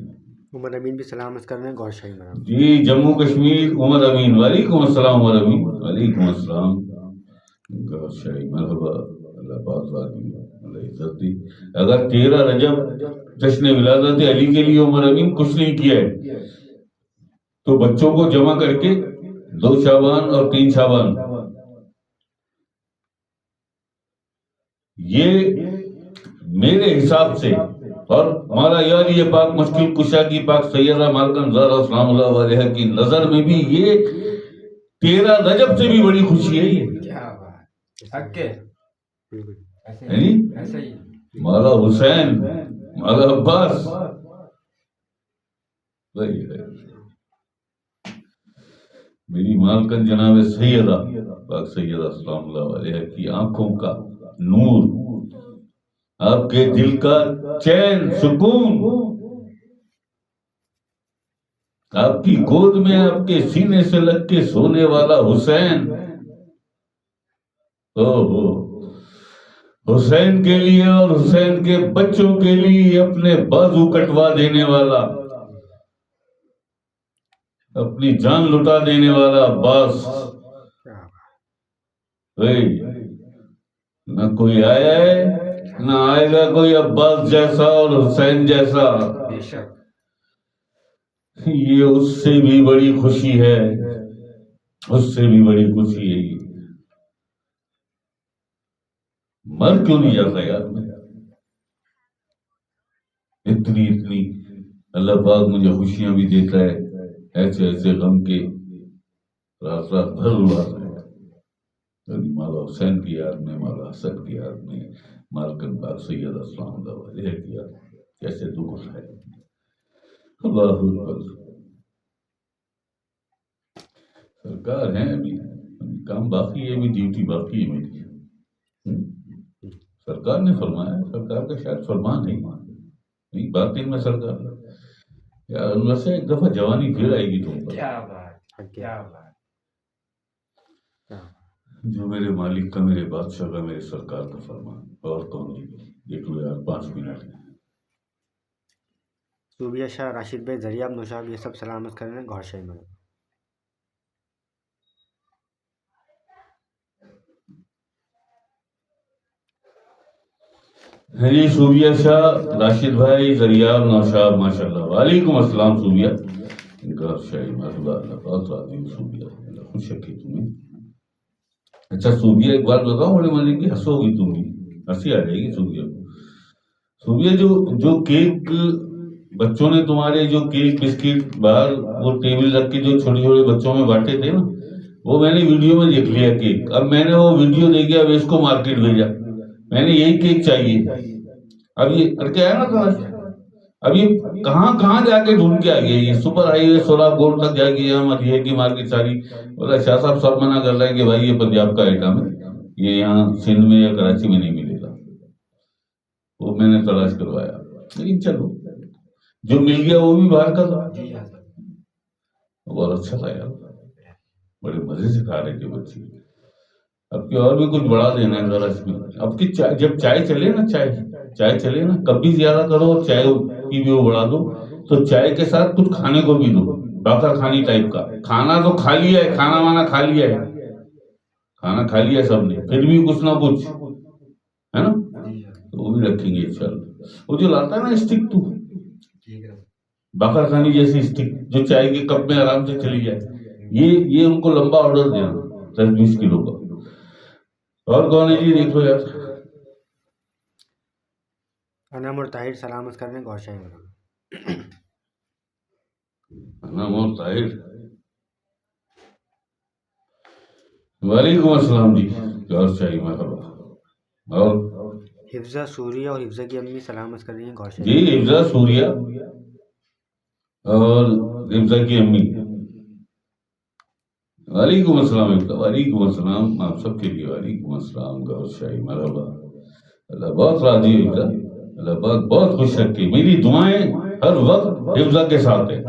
عمر امین بھی سلامت کر رہے ہیں گوھر شاہی میں. جی جموں کشمیر عمر امین، وعلیکم السلام. عمر امین وعلیکم السلام. گوھر شاہی مرحبا. اللہ پاک اللہ عزت دی. اگر 13 رجب جشن ولادت علی کے لیے عمر امین کچھ نہیں کیا ہے تو بچوں کو جمع کر کے 2 شعبان اور 3 شعبان، یہ میرے حساب سے، اور ہمارا یار یہ پاک مشکل کشا کی پاک سیدہ مالکن زہرا سلام اللہ علیہ کی نظر میں بھی یہ 13 رجب سے بھی بڑی خوشی ہے. یہ کیا بات. حق کے ایسے ہی مولا حسین، مولا عباس. میری مالکن جناب سیدہ پاک سیدہ سلام اللہ علیہ کی آنکھوں کا نور، آپ کے دل کا چین سکون، آپ کی گود میں آپ کے سینے سے لگ کے سونے والا حسین. حسین کے لیے اور حسین کے بچوں کے لیے اپنے بازو کٹوا دینے والا، اپنی جان لٹا دینے والا عباس. نہ کوئی آیا ہے نہ آئے گا کوئی عباس جیسا اور حسین جیسا. بے شک. یہ اس سے بھی بڑی خوشی ہے، اس سے بھی بڑی خوشی ہے. یہ مر کیوں نہیں جاتا یار میں؟ اتنی اللہ پاک مجھے خوشیاں بھی دیتا ہے، ایسے ایسے غم کے رات رات بھر اڑاتا ہے. مولا حسین کی یاد میں، مولا حسن کی یاد میں، مالکن پاک سیدہ سلام اللہ علیہ کی یاد میں کیسے دکھ اٹھائے. اللہ اکبر. سرکار ہیں، ابھی کام باقی ہے، ابھی ڈیوٹی باقی ہے میری. سرکار نے فرمایا, سرکار کا شاید فرمان نہیں, بات ان میں سرکار یار اللہ سے ایک دفعہ جوانی پھر آئے گی تم پر. کیا بات, کیا بات. جو میرے مالک کا, میرے بادشاہ کا, میرے سرکار کا فرمان, اور کون جی. دیکھ لو یار 5 منٹ میں. صوبیہ شاہ راشد بھائی زریاب نوشاب یہ سب سلامت کر رہے ہیں گوھر شاہی مرحبا. جی صوبیہ شاہ راشد بھائی زریاب نوشاب ماشاء اللہ. وعلیکم السلام صوبیہ گھر شاہی مرحبا. اللہ بہت راضی ہوں صوبیہ, اللہ خوش رکھے تمہیں. اچھا صوبیہ ایک بات بتاؤ, بڑے مزے کی ہنسو گی تم بھی, ہنسی آ جائے گی صوبیہ کو. صوبیہ جو کیک بچوں نے تمہارے جو کیک بسکٹ باہر وہ ٹیبل رکھ کے جو چھوٹے چھوٹے بچوں میں بانٹے تھے نا, وہ میں نے ویڈیو میں دیکھ لیا کیک. اب میں نے وہ ویڈیو دیکھے, اب اس کو مارکیٹ بھیجا, میں نے یہی کیک چاہیے. اب یہ کر کے آیا نا تھا, اب یہ کہاں جا کے ڈھونڈ کے آ گیا, یہ سپر ہائی وے سولاب گولڈ تک جا کے ہم یہ کی مارکیٹ ساری. بولا شاہ صاحب سب منع کر رہے ہیں کہ بھائی یہ پنجاب کا آئٹم ہے, یہ یہاں سندھ میں یا کراچی میں نہیں ملے گا. وہ میں نے تلاش کروایا, لیکن چلو جو مل گیا وہ بھی باہر کا تھا. بہت اچھا تھا یار, بڑے مزے سے کھا رہے تھے بچے. اب کی اور بھی کچھ بڑھا دینا ہے ذرا اس میں. اب کی جب چائے چلے نا, چائے چلے نا, کبھی زیادہ کرو اور چائے کی بھی وہ بڑھا دو, تو چائے کے ساتھ کچھ کھانے کو بھی دو, باقر خانی ٹائپ کا. کھانا تو کھا لیا ہے, کھانا وانا کھا لیا ہے, کھانا کھا لیا سب نے, پھر بھی کچھ نہ کچھ ہے نا, تو وہ بھی رکھیں گے انشاءاللہ. وہ جو لاتا ہے نا اسٹک, تو باقر خانی جیسی اسٹک جو چائے کے کپ میں آرام سے چلی جائے, یہ ان کو لمبا آرڈر دینا 10-20 کلو کا. اور کون ہے جی دیکھ لو یار. انم اور طاہر سلامت کر رہے ہیں گوھر شاہی مرحبا. انم اور طاہر وعلیکم السلام جی گوھر شاہی مرحبا. اور حفظہ سوریہ اور حفظہ کی امی سلامت کر رہی ہیں گوھر شاہی. جی حفظہ سوریہ اور حفظہ کی امی وعلیکم السلام. وعلیکم السلام آپ سب کے لیے. وعلیکم السلام گوھر شاہی مرحبا. اللہ بہت راضی ہے حفظہ, اللہ بہت خوش رکھے. میری دعائیں ہر وقت حفظہ کے ساتھ ہیں,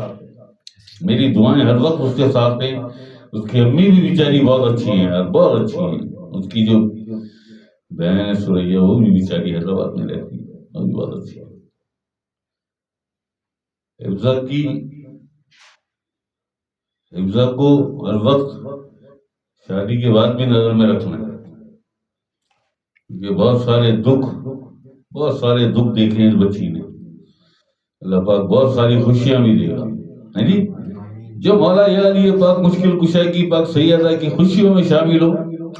میری دعائیں ہر وقت اس کے ساتھ ہیں. اس کی امی بھی بیچاری بہت اچھی ہیں یار, بہت اچھی ہیں. اس کی جو بہن ہے سوریا, وہ بھی بیچاری حیدرآباد میں رہتی ہے, وہ بھی بہت اچھی ہے. حفظہ کو ہر وقت شادی کے بعد بھی نظر میں رکھنا ہے, کیونکہ بہت سارے دکھ دیکھے اس بچی نے. اللہ پاک بہت ساری خوشیاں بھی دے گا, ہے جی. جو مولا یا علی پاک مشکل کشا کی پاک سیدہ کی خوشیوں میں شامل ہو,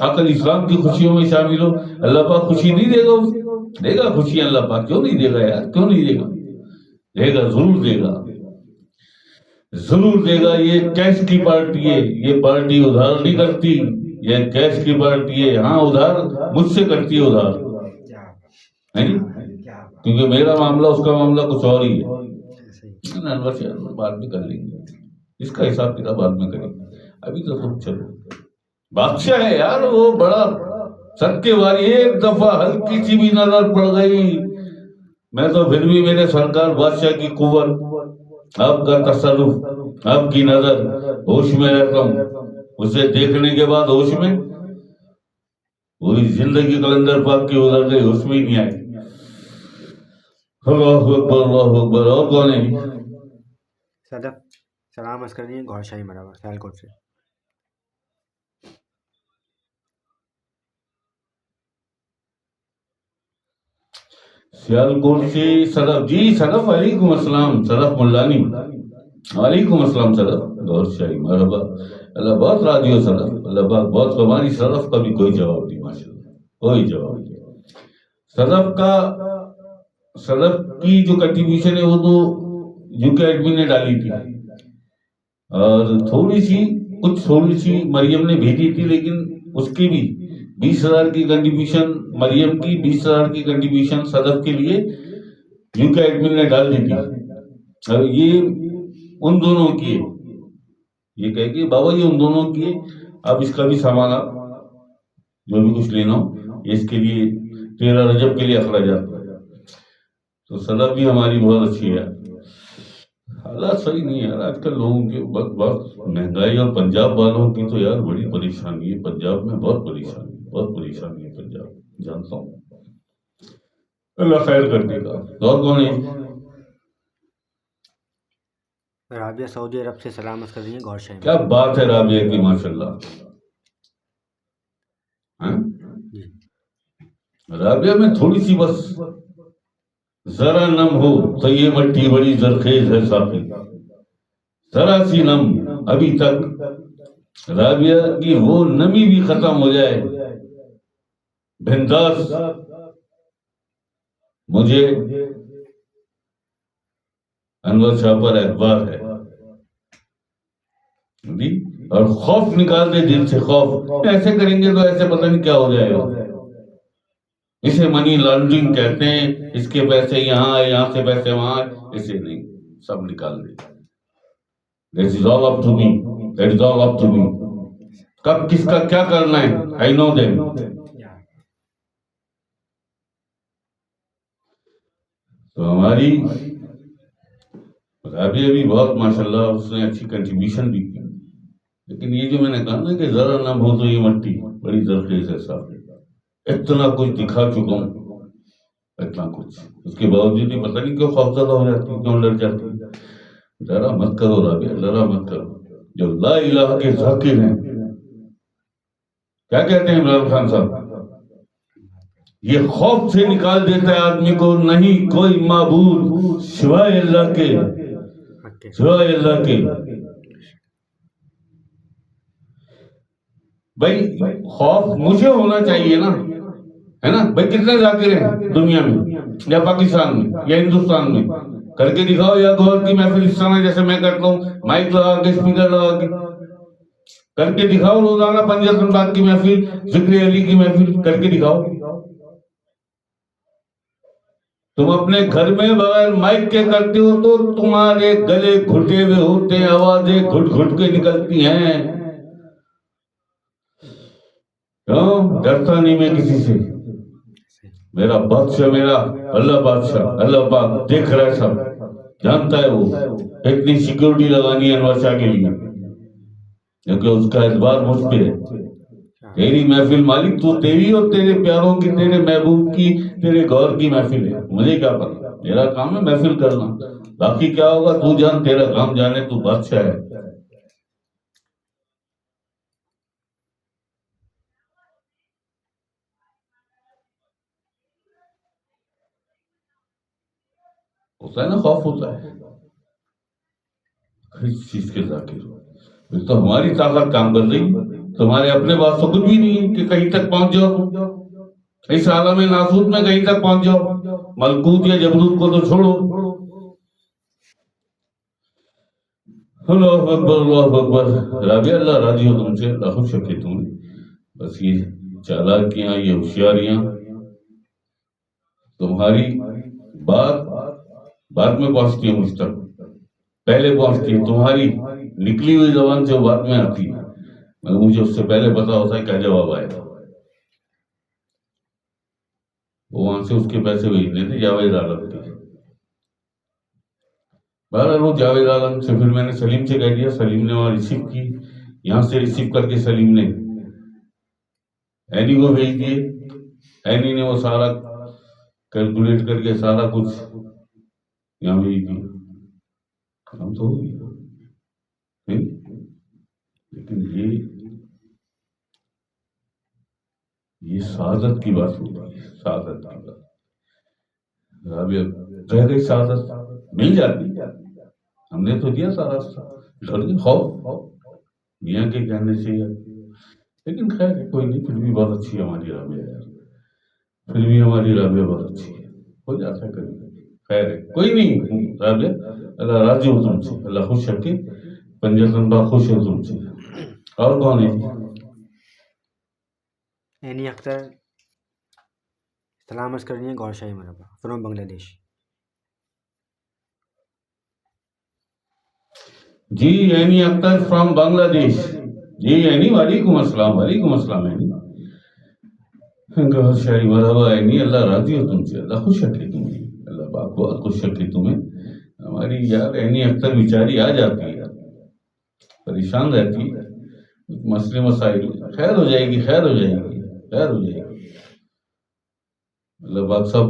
عقل اسلام کی خوشیوں میں شامل ہو, اللہ پاک خوشی نہیں دے گا, دے گا خوشیاں. اللہ پاک کیوں نہیں دے گا یار, کیوں نہیں دے گا, دے گا, ضرور دے گا, ضرور دے گا. یہ کیش کی پارٹی ہے, یہ پارٹی ادھار نہیں کرتی, یہ کیش کی پارٹی ہے. ہاں ادھار مجھ سے کرتی ہے ادھار, ہے جی, کیونکہ میرا معاملہ اس کا معاملہ کچھ اور ہی ہے. بعد میں کر لیں گے, اس کا حساب کتاب بعد میں کریں گے. ابھی تو تم چلو, بادشاہ ہے یار وہ بڑا. سب کے باری ایک دفعہ ہلکی سی بھی نظر پڑ گئی, میں تو پھر بھی میرے سرکار بادشاہ کی قوت, آپ کا تصرف, آپ کی نظر, ہوش میں رہتا ہوں. اسے دیکھنے کے بعد ہوش میں پوری زندگی کلندر پاک کی گزر گئی, ہوش میں ہی نہیں آئی. اللہ اکبر, اللہ اکبر. اور کون ہے؟ صدف سلامت کر رہی ہیں گوھر شاہی مرحبا سیالکوٹ سے. سیالکوٹ سے صدف جی. صدف وعلیکم السلام. صدف ملانی وعلیکم السلام. صدف گوھر شاہی مرحبا. اللہ بہت راضی ہو صدف, اللہ پاک بہت. ہماری صدف کا بھی کوئی جواب نہیں ماشاءاللہ, کوئی جواب نہیں. صدف کی جو کنٹریبیوشن ہے وہ تو UK ایڈمن نے ڈالی تھی, اور تھوڑی سی مریم نے بھیجی تھی, لیکن اس کی بھی 20,000 کی کنٹریبیوشن, مریم کی 20,000 کی کنٹریبیوشن صدف کے لیے UK ایڈمن نے ڈال دی تھی. اور یہ ان دونوں کی ہے, یہ کہہ کہ بابا یہ ان دونوں کی ہے, اب اس کا بھی سامان آپ جو بھی کچھ لینا ہو, اس کے لیے 13 رجب کے لیے اخراجات. تو صدر بھی ہماری بہت اچھی ہے. حالات صحیح نہیں ہے یار آج کل لوگوں کے بہت مہنگائی. اور پنجاب والوں کی تو یار بڑی پریشانی ہے. پنجاب میں بہت پریشانی ہے پنجاب, جانتا ہوں. اللہ خیر کر دے گا. اور کون ہے؟ رابعہ سعودی عرب سے سلام عرض کر رہی ہیں غور شاہی. کیا بات ہے رابعہ کی, ماشاء اللہ. رابعہ میں تھوڑی سی بس ذرا نم ہو تو یہ مٹی بڑی زرخیز ہے ساقی. ذرا سی نم ابھی تک رابعہ کی وہ نمی بھی ختم ہو جائے. بنداس مجھے انور شاہ پر اعتبار ہے اور خوف نکال دے دل سے. خوف ایسے کریں گے تو ایسے پتہ نہیں کیا ہو جائے گا. اسے منی لانڈرنگ کہتے ہیں. اس کے پیسے یہاں آئے, یہاں سے پیسے وہاں آئے. اسے نہیں, سب نکال دے. That is all up to me. That is all up to me. کب کس کا کیا کرنا ہے I know them. تو ہماری رابعہ بھی بہت ماشاءاللہ اس نے اچھی کنٹریبیوشن بھی کی. لیکن یہ جو میں نے کہا نا کہ ذرا نہ ہو تو یہ مٹی بڑی زرخیز ہے صاحب. اتنا کچھ دکھا چکا ہوں, اتنا کچھ. اس کے باوجود بھی پتہ نہیں کیوں خوفزدہ ہو جاتی, کیوں ڈر جاتی. ڈرا مت کرو رابعہ, ڈرا مت کرو. جو لا الہ کے ذاکر ہیں, کیا کہتے ہیں عمران خان صاحب, یہ خوف سے نکال دیتا ہے آدمی کو. نہیں کوئی معبود سوائے اللہ کے, سوائے اللہ کے. بھائی خوف مجھے ہونا چاہیے نا, ہے نا بھائی. کتنے ذاکر ہیں دنیا میں, یا پاکستان میں یا ہندوستان میں؟ کر کے دکھاؤ. یا گور کی محفل اس طرح جیسے میں کرتا ہوں, مائک لگا کے, اسپیکر لگا کے کر کے دکھاؤ. روزانہ پنجتن باغ کی محفل, ذکر علی کی محفل کر کے دکھاؤ. تم اپنے گھر میں بغیر مائک کے کرتے ہو تو تمہارے گلے گھٹے ہوئے ہوتے ہیں, آوازیں گھٹ گھٹ کے نکلتی ہیں. ڈرتا نہیں میں کسی سے. میرا بادشاہ, میرا اللہ بادشاہ, اللہ پاک دیکھ رہا ہے, سب جانتا ہے. وہ اتنی سیکورٹی لگانی ہے انور شاہ کے لیے کیونکہ اس کا اعتبار مجھ پہ ہے. تیری محفل مالک تو تیری اور تیرے پیاروں کی, تیرے محبوب کی, تیرے گور کی محفل ہے. مجھے کیا پتا, میرا کام ہے محفل کرنا. باقی کیا ہوگا تو جان, تیرا کام جانے, تو بادشاہ ہے. ہوتا ہے نا, خوف ہوتا ہے اس چیز کے ذاکر. پھر تو ہماری طاقت کام کر رہی. تمہارے اپنے پاس تو کچھ بھی نہیں ہے کہ کہیں تک پہنچ جاؤ. اس عالم ناسوت میں کہیں تک پہنچ جاؤ. ملکوت یا جبروت کو تو چھوڑو. اللہ اکبر, اللہ اکبر. رابعہ اللہ راضی ہو تم سے, اللہ خوش رکھے تمہیں. بس یہ چالاکیاں, یہ ہوشیاریاں تمہاری بات میں پہنچتی ہے مجھ تک, پہلے پہنچتی ہے. تمہاری نکلی ہوئی زبان سے وہ بات میں آتی ہے, مگر مجھے اس سے پہلے پتا ہوتا ہے کیا جواب آئے گا. وہ وہاں سے اس کے پیسے بھیجنے تھے جاوید عالم کے. بہرحال وہ جاوید عالم سے پھر میں نے سلیم سے کہہ دیا. سلیم نے وہاں ریسیو کی, یہاں سے ریسیو کر کے سلیم نے اینی کو بھیج دیے. اینی نے وہ سارا کیلکولیٹ کر کے سارا کچھ یہاں بھیج دیا. کام تو ہو گیا. لیکن یہ سعادت کی بات ہوتی ہے, سعادت کی بات. رابعہ رہ گئی, سعادت مل جاتی. ہم نے تو دیا سارا ڈر گئے, خوف میاں کے کہنے سے. لیکن خیر ہے, کوئی نہیں, پھر بھی بہت اچھی ہے ہماری رابعہ یار. پھر بھی ہماری رابعہ بہت اچھی ہے. ہو جاتا ہے کبھی کبھی. خیر ہے, کوئی نہیں. رابعہ اللہ راضی ہو تم سے, اللہ خوش رکھے. پنجتن باغ خوش ہے تم سے. اور کون ہے؟ اینی اختر سلام عرض کر رہی ہیں غور شاہی مرحبا فرام بنگلہ دیش. جی اینی اختر فرام بنگلہ دیش. جی اینی وعلیکم السلام. وعلیکم السلام اینی. کہا شاعری مرحبا نہیں، اللہ راضی ہو تم سے، اللہ خوش رکھے تمہیں، اللہ پاک بہت خوش رکھے تمہیں. ہماری یار عینی اختر بیچاری آ جاتی ہے، پریشان رہتی ہے، مسئلے مسائل، خیر ہو جائے گی، خیر ہو جائے گی، خیر ہو جائے گی، اللہ پاک سب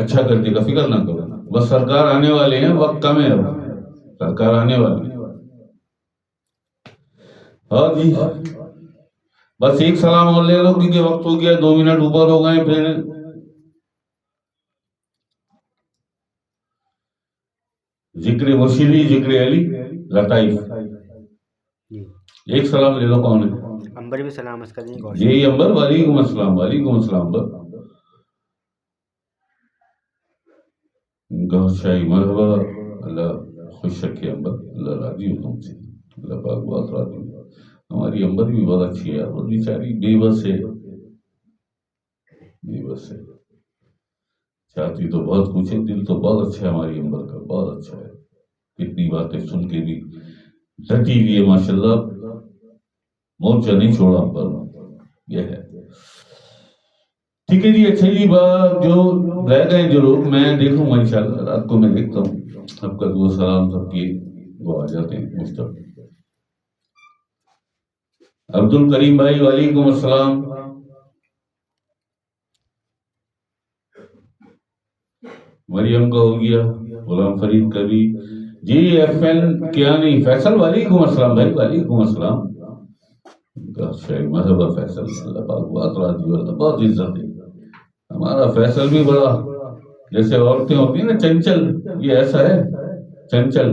اچھا کر دے گا، فکر نہ کرو. بس سرکار آنے والے ہیں، وقت کم ہے، اب سرکار آنے والے ہیں. ہاں جی، بس ایک سلام اور لے لو کیونکہ وقت ہو گیا، 2 منٹ اوپر ہو گئے. پھر ذکر مرشدی، ذکر علی، لطائف. جی ایک سلام لے لو، کون ہے؟ امبر بھی سلام عرض کریں گے. جی امبر، وعلیکم السلام، وعلیکم السلام. گاہ شاہی مرحبا، اللہ خوش رکھے امبر، اللہ راضی ہو تم سے، اللہ پاک بہت راضی ہو. ہماری امبر بھی بہت اچھی ہے، وہ بیچاری بے بس ہے، بے بس ہے، چاہتی تو بہت کچھ ہے، دل تو بہت اچھا ہے ہماری امبر کا، بہت اچھا ہے. کتنی باتیں سن کے بھی ڈٹی ہوئی ہے ماشاء اللہ، مورچہ نہیں چھوڑا امبر، یہ ہے. ٹھیک ہے جی، اچھا جی. بات جو رہ گئے جو لوگ، میں دیکھوں گا انشاءاللہ، رات کو میں دیکھتا ہوں سب کا دعا سلام سب کی، وہ آ جاتے ہیں مستقبل. عبد الکریم بھائی وعلیکم السلام. مریم کا ہو گیا، غلام فرید کا بھی. جی ایف این کیا نہیں، فیصل وعلیکم السلام بھائی، وعلیکم السلام. شاہی مرحبا فیصل، اللہ پاک بہت راضی ہو، اللہ بہت عزت ہے. ہمارا فیصل بھی بڑا، جیسے عورتیں ہوتی ہیں نا چنچل، یہ ایسا ہے چنچل.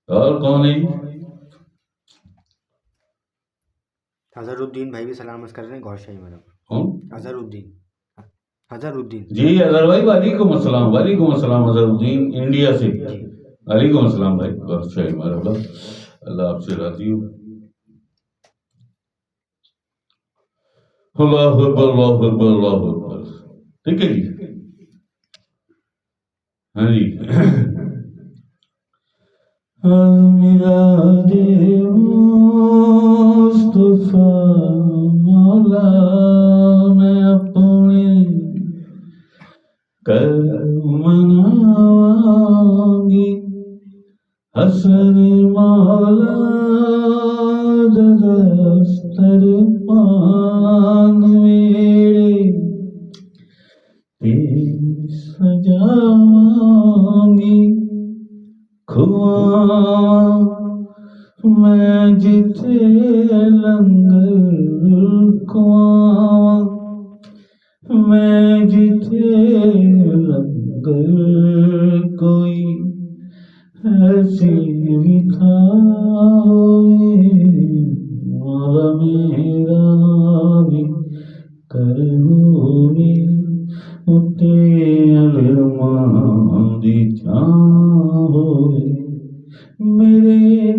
اور کون ہے؟ اظہر الدین بھائی بھی سلام عرض کر رہے ہیں گوھر شاہی مرحبا. کون؟ اظہر الدین، اظہر الدین. جی اظہر بھائی وعلیکم السلام، وعلیکم السلام. اظہر الدین انڈیا سے، جی وعلیکم السلام بھائی، گوھر شاہی مرحبا، اللہ آپ سے راضی ہو. اللہ اکبر، اللہ اکبر، اللہ اکبر. ٹھیک ہے جی. ہاں جی. میراد مصطفیٰ مولا، میں اپنے کر مناؤں گی، حسن مولا دستر پان میرے سجاؤں گی. کھواں میں جتھے لنگر، کھواں میں جتھے لنگر، کوئی ایسی بھی کھائے، مولا میرا بھی کرو گی، اتے علمان دی چاہوئے، میرے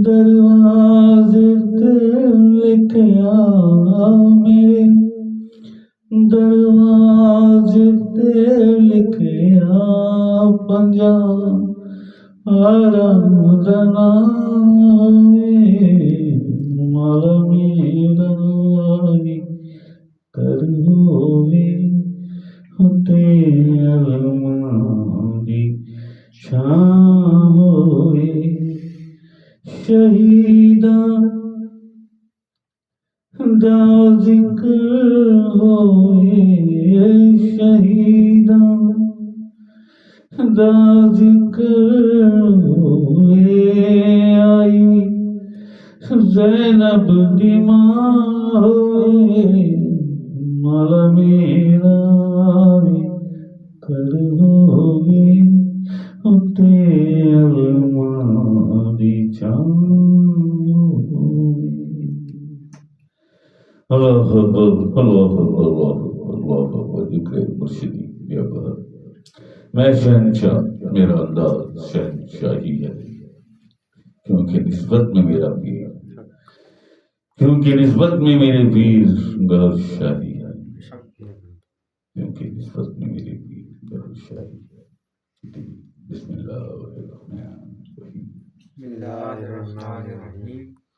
دروازے تے لکھیا، میرے دروازے تے لکھیا، پنجا حرم دا نام، مولا میرا بھی کروے، ہوتے علمان دی شان ہوئے. شہیداں دا ذکر ہوئے، شہیداں دا ذکر ہوئے، آئی زینب دی ماں ہوئے، مولا میرا بھی کروگے، اتے علمان دی چاہوئے. اللہ اکبر، اللہ اکبر، اللہ اکبر، اللہ اکبر. ذکر مرشدی بیا بہر، میں شہنشاہ، میرا انداز شہنشاہی ہے، کیونکہ نسبت میں میرا پیر، کیونکہ نسبت میں میرے پیر گہر شاہی ہے، کیونکہ نسبت میں میرے پیر گہر شاہی ہے. بسم اللہ الرحمن الرحیم. بسم اللہ الرحمن الرحیم.